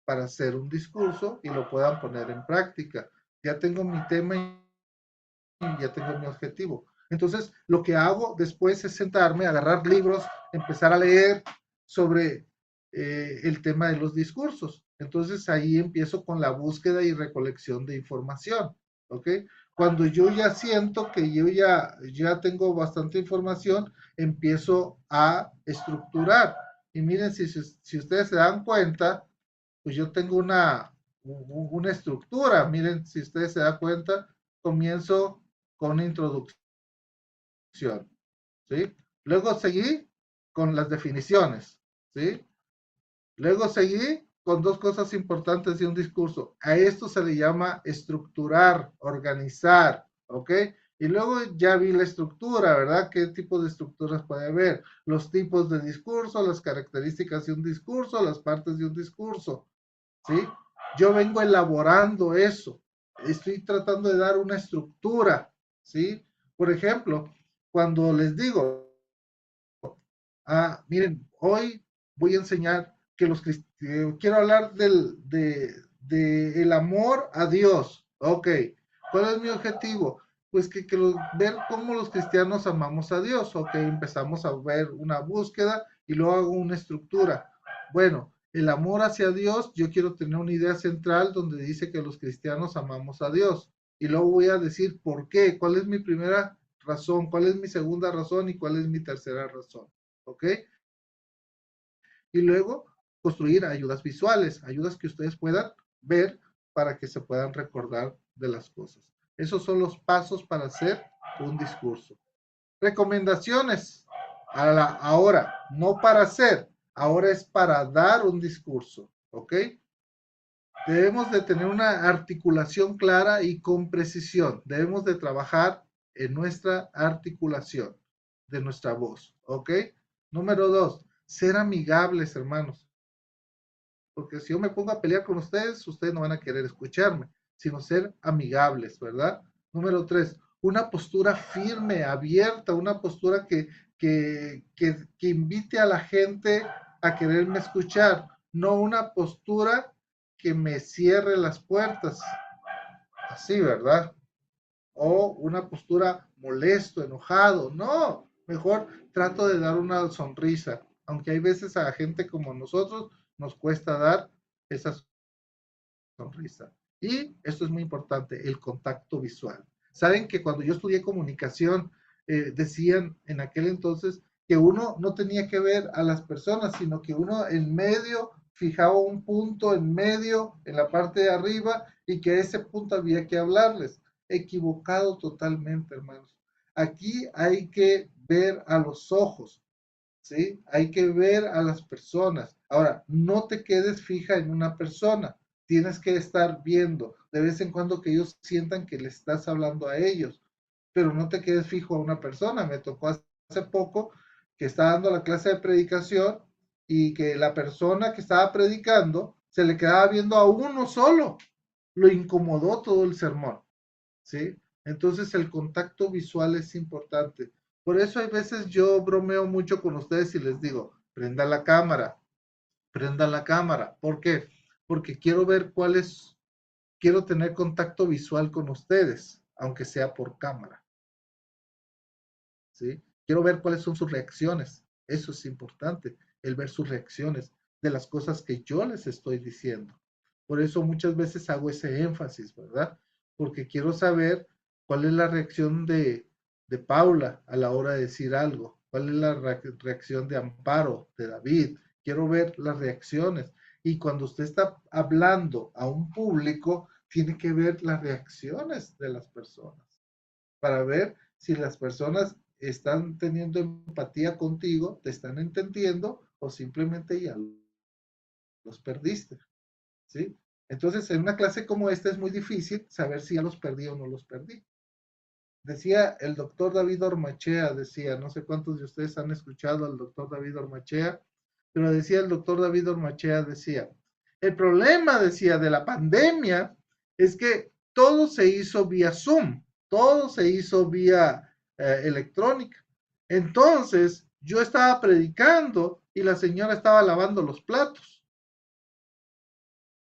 para hacer un discurso y lo puedan poner en práctica. Ya tengo mi tema y ya tengo mi objetivo. Entonces, lo que hago después es sentarme, agarrar libros, empezar a leer sobre el tema de los discursos. Entonces, ahí empiezo con la búsqueda y recolección de información. ¿Ok? Cuando yo ya siento que yo ya tengo bastante información, empiezo a estructurar. Y miren, si ustedes se dan cuenta, pues yo tengo una estructura. Miren, si ustedes se dan cuenta, comienzo con una introducción, ¿sí? Luego seguí con las definiciones, ¿sí? Luego seguí con dos cosas importantes de un discurso. A esto se le llama estructurar, organizar, ¿ok? Y luego ya vi la estructura, ¿verdad? ¿Qué tipo de estructuras puede haber? Los tipos de discurso, las características de un discurso, las partes de un discurso, ¿sí? Yo vengo elaborando eso. Estoy tratando de dar una estructura, ¿sí? Por ejemplo, cuando les digo, miren, hoy voy a enseñar que quiero hablar de el amor a Dios. Ok, ¿cuál es mi objetivo? Pues ver cómo los cristianos amamos a Dios. Ok, empezamos a ver una búsqueda y luego hago una estructura. Bueno, el amor hacia Dios, yo quiero tener una idea central donde dice que los cristianos amamos a Dios. Y luego voy a decir por qué, cuál es mi primera razón, cuál es mi segunda razón y cuál es mi tercera razón. ¿Ok? Y luego construir ayudas visuales, ayudas que ustedes puedan ver para que se puedan recordar de las cosas. Esos son los pasos para hacer un discurso. Recomendaciones. Ahora, no para hacer, ahora es para dar un discurso, ¿ok? Debemos de tener una articulación clara y con precisión. Debemos de trabajar en nuestra articulación de nuestra voz, ¿ok? Número 2, ser amigables, hermanos. Porque si yo me pongo a pelear con ustedes no van a querer escucharme, sino ser amigables, ¿verdad? Número 3, una postura firme, abierta, una postura que invite a la gente a quererme escuchar, no una postura que me cierre las puertas, así, ¿verdad? O una postura molesto, enojado, no, mejor trato de dar una sonrisa, aunque hay veces a gente como nosotros nos cuesta dar esa sonrisa. Y esto es muy importante, el contacto visual. Saben que cuando yo estudié comunicación, decían en aquel entonces que uno no tenía que ver a las personas, sino que uno en medio fijaba un punto en medio, en la parte de arriba, y que a ese punto había que hablarles. Equivocado totalmente, hermanos. Aquí hay que ver a los ojos, ¿sí? Hay que ver a las personas. Ahora, no te quedes fija en una persona, tienes que estar viendo de vez en cuando que ellos sientan que le estás hablando a ellos, pero no te quedes fijo a una persona. Me tocó hace poco que estaba dando la clase de predicación y que la persona que estaba predicando se le quedaba viendo a uno solo, lo incomodó todo el sermón, ¿sí? Entonces el contacto visual es importante. Por eso hay veces yo bromeo mucho con ustedes y les digo, prenda la cámara, prenda la cámara. ¿Por qué? Porque quiero ver quiero tener contacto visual con ustedes, aunque sea por cámara. ¿Sí? Quiero ver cuáles son sus reacciones. Eso es importante, el ver sus reacciones de las cosas que yo les estoy diciendo. Por eso muchas veces hago ese énfasis, ¿verdad? Porque quiero saber cuál es la reacción de Paula a la hora de decir algo, cuál es la reacción de Amparo, de David. Quiero ver las reacciones. Y cuando usted está hablando a un público, tiene que ver las reacciones de las personas para ver si las personas están teniendo empatía contigo, te están entendiendo o simplemente ya los perdiste, ¿sí? Entonces, en una clase como esta es muy difícil saber si ya los perdí o no los perdí. Decía el doctor David Ormachea, decía, no sé cuántos de ustedes han escuchado al doctor David Ormachea, pero decía el doctor David Ormachea, decía, el problema, decía, de la pandemia es que todo se hizo vía Zoom, todo se hizo vía electrónica. Entonces, yo estaba predicando y la señora estaba lavando los platos.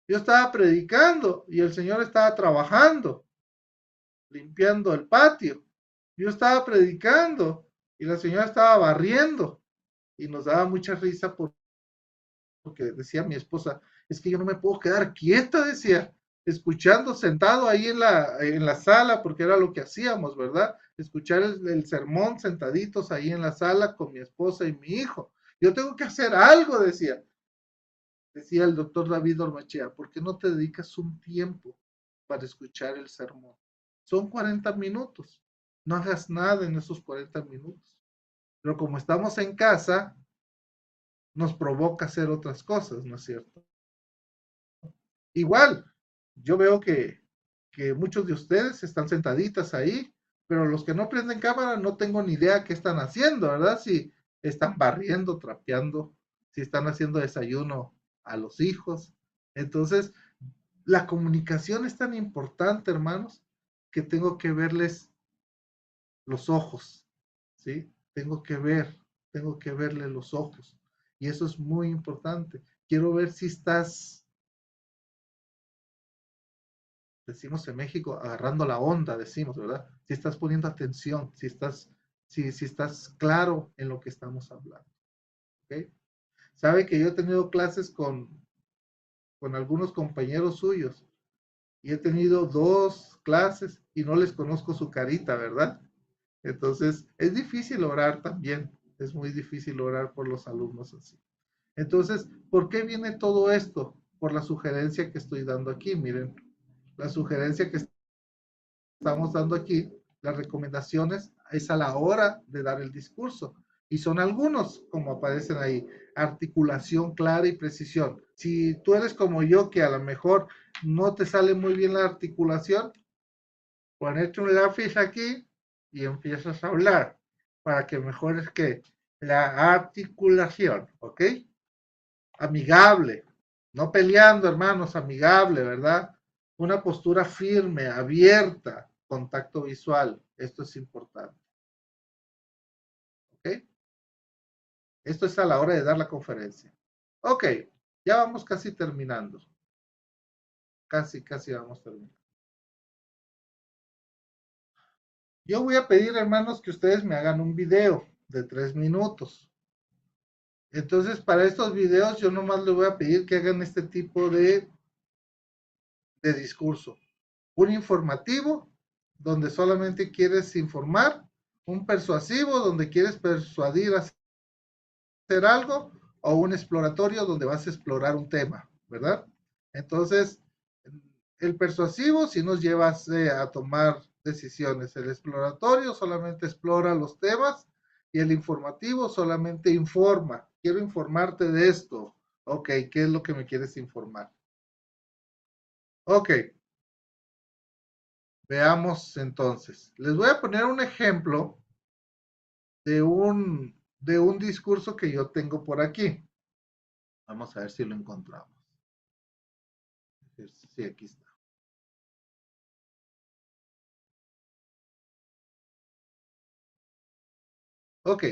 Yo estaba predicando y el señor estaba trabajando, limpiando el patio. Yo estaba predicando y la señora estaba barriendo y nos daba mucha risa porque decía mi esposa, es que yo no me puedo quedar quieta, decía, escuchando sentado ahí en la sala, porque era lo que hacíamos, ¿verdad? Escuchar el sermón sentaditos ahí en la sala con mi esposa y mi hijo. Yo tengo que hacer algo, decía el doctor David Ormachea, ¿por qué no te dedicas un tiempo para escuchar el sermón? Son 40 minutos, no hagas nada en esos 40 minutos. Pero como estamos en casa, nos provoca hacer otras cosas, ¿no es cierto? Igual, yo veo que muchos de ustedes están sentaditas ahí, pero los que no prenden cámara no tengo ni idea qué están haciendo, ¿verdad? Si están barriendo, trapeando, si están haciendo desayuno a los hijos. Entonces, la comunicación es tan importante, hermanos, que tengo que verles los ojos, ¿sí? Tengo que verle los ojos. Y eso es muy importante. Quiero ver si estás, decimos en México, agarrando la onda, decimos, ¿verdad? Si estás poniendo atención, si estás claro en lo que estamos hablando. ¿Ok? Sabe que yo he tenido clases con algunos compañeros suyos y he tenido 2 clases y no les conozco su carita, ¿verdad? Entonces, es difícil orar también, es muy difícil orar por los alumnos así. Entonces, ¿por qué viene todo esto? Por la sugerencia que estoy dando aquí, miren, la sugerencia que estamos dando aquí, las recomendaciones es a la hora de dar el discurso. Y son algunos, como aparecen ahí, articulación clara y precisión. Si tú eres como yo, que a lo mejor no te sale muy bien la articulación, ponete un lápiz aquí y empiezas a hablar para que mejores que la articulación, ¿ok? Amigable, no peleando, hermanos, amigable, ¿verdad? Una postura firme, abierta, contacto visual, esto es importante, ¿ok? Esto es a la hora de dar la conferencia. Ok, ya vamos casi terminando. Casi vamos terminando. Yo voy a pedir, hermanos, que ustedes me hagan un video de 3 minutos. Entonces, para estos videos, yo nomás les voy a pedir que hagan este tipo de discurso. Un informativo, donde solamente quieres informar. Un persuasivo, donde quieres persuadir a hacer algo. O un exploratorio, donde vas a explorar un tema, ¿verdad? Entonces, el persuasivo sí nos lleva a tomar decisiones. El exploratorio solamente explora los temas y el informativo solamente informa. Quiero informarte de esto. Ok, ¿qué es lo que me quieres informar? Ok, veamos entonces. Les voy a poner un ejemplo de un discurso que yo tengo por aquí. Vamos a ver si lo encontramos. Sí, aquí está. Ok.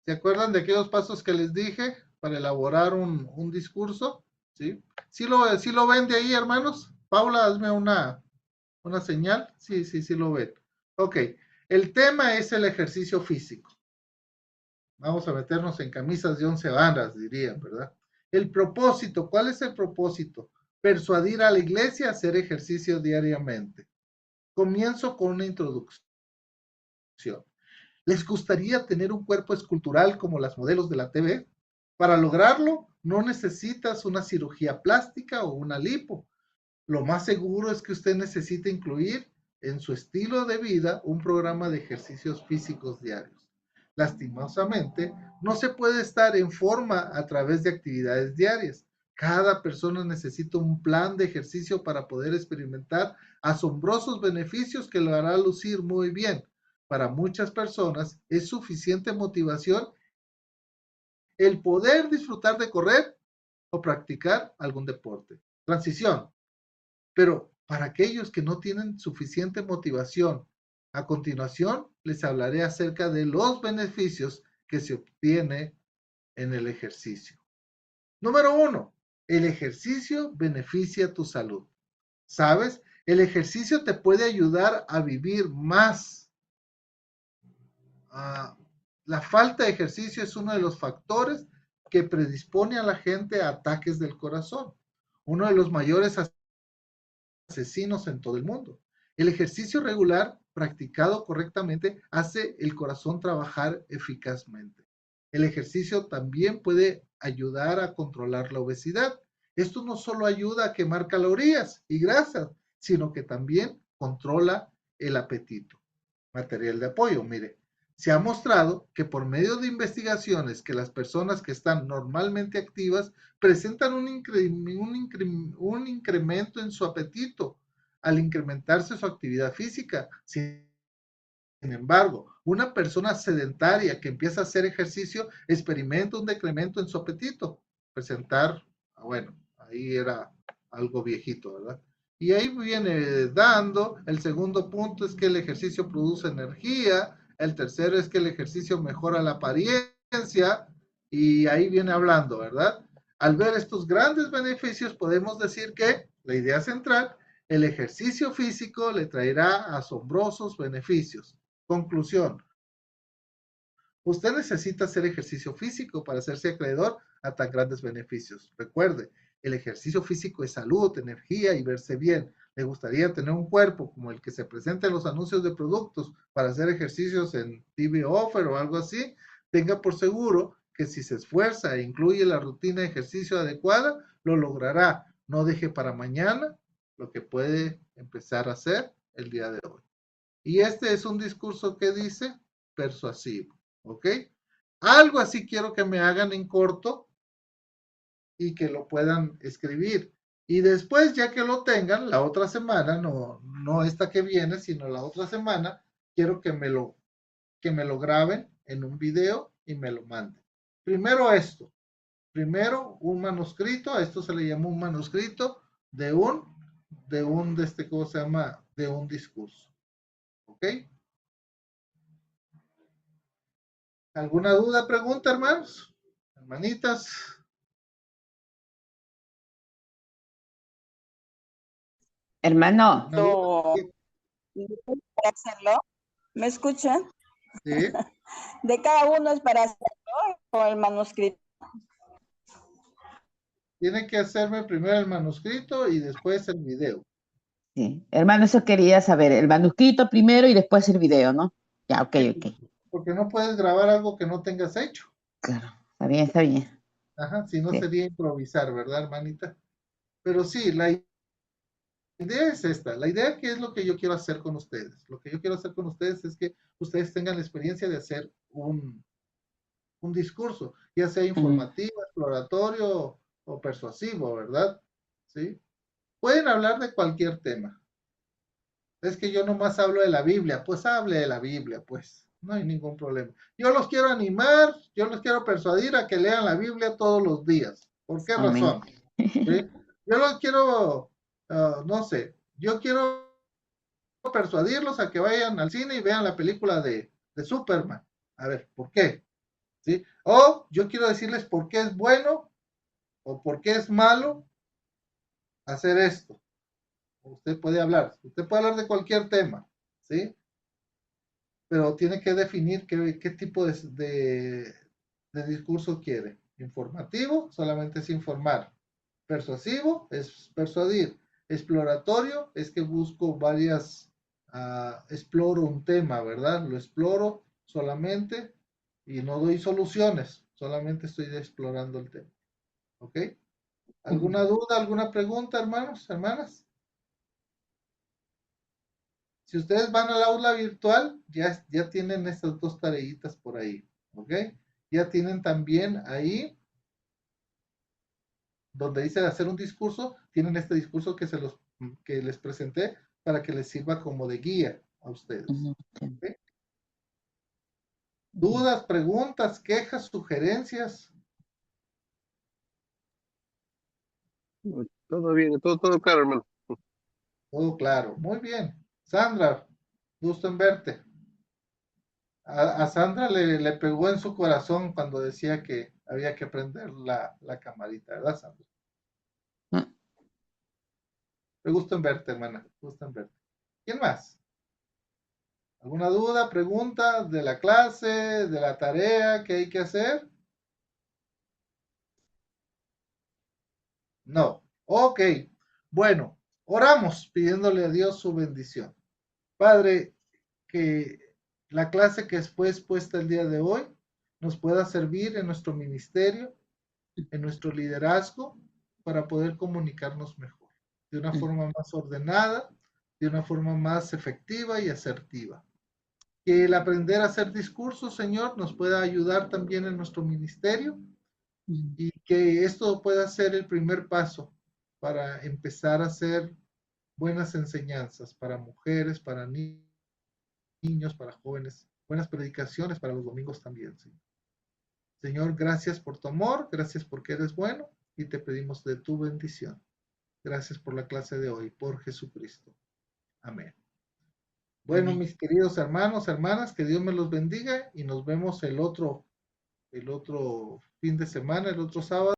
¿Se acuerdan de aquellos pasos que les dije para elaborar un discurso? ¿Sí? ¿Sí lo ven de ahí, hermanos? Paula, hazme una señal. Sí, sí, sí lo ven. Ok, el tema es el ejercicio físico. Vamos a meternos en camisas de 11 varas, dirían, ¿verdad? El propósito, ¿cuál es el propósito? Persuadir a la iglesia a hacer ejercicio diariamente. Comienzo con una introducción. ¿Les gustaría tener un cuerpo escultural como las modelos de la TV? Para lograrlo, no necesitas una cirugía plástica o una lipo. Lo más seguro es que usted necesite incluir en su estilo de vida un programa de ejercicios físicos diarios. Lastimosamente, no se puede estar en forma a través de actividades diarias. Cada persona necesita un plan de ejercicio para poder experimentar asombrosos beneficios que lo hará lucir muy bien. Para muchas personas es suficiente motivación el poder disfrutar de correr o practicar algún deporte. Transición. Pero para aquellos que no tienen suficiente motivación, a continuación les hablaré acerca de los beneficios que se obtiene en el ejercicio. Número 1. El ejercicio beneficia tu salud. ¿Sabes? El ejercicio te puede ayudar a vivir más. La falta de ejercicio es uno de los factores que predispone a la gente a ataques del corazón. Uno de los mayores asesinos en todo el mundo. El ejercicio regular, practicado correctamente, hace el corazón trabajar eficazmente. El ejercicio también puede ayudar a controlar la obesidad. Esto no solo ayuda a quemar calorías y grasas, sino que también controla el apetito. Material de apoyo, mire. Se ha mostrado que por medio de investigaciones que las personas que están normalmente activas presentan un incremento en su apetito al incrementarse su actividad física. Sin embargo, una persona sedentaria que empieza a hacer ejercicio experimenta un decremento en su apetito. Presentar, bueno, ahí era algo viejito, ¿verdad? Y ahí viene dando, el segundo punto es que el ejercicio produce energía, el tercero es que el ejercicio mejora la apariencia, y ahí viene hablando, ¿verdad? Al ver estos grandes beneficios, podemos decir que la idea central, el ejercicio físico le traerá asombrosos beneficios. Conclusión. Usted necesita hacer ejercicio físico para hacerse acreedor a tan grandes beneficios. Recuerde, el ejercicio físico es salud, energía y verse bien. ¿Le gustaría tener un cuerpo como el que se presenta en los anuncios de productos para hacer ejercicios en TV Offer o algo así? Tenga por seguro que si se esfuerza e incluye la rutina de ejercicio adecuada, lo logrará. No deje para mañana lo que puede empezar a hacer el día de hoy. Y este es un discurso que dice persuasivo, ¿ok? Algo así quiero que me hagan en corto y que lo puedan escribir. Y después, ya que lo tengan, la otra semana, no esta que viene, sino la otra semana, quiero que me lo graben en un video y me lo manden. Primero esto, primero un manuscrito, a esto se le llama un manuscrito de ¿cómo se llama? De un discurso, ¿ok? ¿Alguna duda, pregunta, hermanos? Hermanitas. Hermano, ¿Alguna duda? Para hacerlo, ¿me escuchan? Sí. De cada uno es para hacerlo o el manuscrito. Tiene que hacerme primero el manuscrito y después el video. sí, hermano, eso quería saber, el manuscrito primero y después el video, ¿no? Ya, ok, Sí, ok. porque no puedes grabar algo que no tengas hecho. Claro, está bien, está bien. Ajá, si no Sí. sería improvisar, ¿verdad, hermanita? Pero sí, la idea es esta. La idea que es lo que yo quiero hacer con ustedes. Lo que yo quiero hacer con ustedes es que ustedes tengan la experiencia de hacer un discurso, ya sea Mm, informativo, exploratorio o persuasivo, ¿verdad? ¿Sí? Pueden hablar de cualquier tema. Es que yo nomás hablo de la Biblia, pues hable de la Biblia, pues no hay ningún problema. Yo los quiero animar, yo los quiero persuadir a que lean la Biblia todos los días. ¿Por qué amén. razón? ¿Sí? Yo los quiero, no sé, yo quiero persuadirlos a que vayan al cine y vean la película de Superman. A ver, ¿por qué? ¿sí? O yo quiero decirles por qué es bueno o por qué es malo hacer esto. Usted puede hablar de cualquier tema, ¿sí? Pero tiene que definir qué tipo de discurso quiere. Informativo, solamente es informar. Persuasivo, es persuadir. Exploratorio, es que busco exploro un tema, ¿verdad? Lo exploro solamente y no doy soluciones, solamente estoy explorando el tema. ¿Ok? ¿Alguna duda, alguna pregunta, hermanos, hermanas? Si ustedes van al aula virtual, ya tienen estas dos tareitas por ahí, ¿ok? Ya tienen también ahí, donde dice hacer un discurso, tienen este discurso que les presenté para que les sirva como de guía a ustedes. ¿Ok? ¿Dudas, preguntas, quejas, sugerencias? Todo bien, todo claro, hermano. Todo claro. Muy bien. Sandra, gusto en verte. A Sandra le pegó en su corazón cuando decía que había que prender la camarita, ¿verdad, Sandra? Me gusta en verte, hermana. Me gusta en verte. ¿Quién más? ¿Alguna duda, pregunta de la clase, de la tarea que hay que hacer? No. Ok. Bueno, oramos pidiéndole a Dios su bendición. Padre, que la clase que fue expuesta el día de hoy nos pueda servir en nuestro ministerio, en nuestro liderazgo, para poder comunicarnos mejor, de una forma más ordenada, de una forma más efectiva y asertiva. Que el aprender a hacer discursos, Señor, nos pueda ayudar también en nuestro ministerio y que esto pueda ser el primer paso para empezar a hacer buenas enseñanzas para mujeres, para niños, para jóvenes, buenas predicaciones para los domingos también, Señor. Señor, gracias por tu amor, gracias porque eres bueno y te pedimos de tu bendición. Gracias por la clase de hoy, por Jesucristo. Amén. Bueno, mis queridos hermanos, hermanas, que Dios me los bendiga y nos vemos el otro fin de semana, el otro sábado.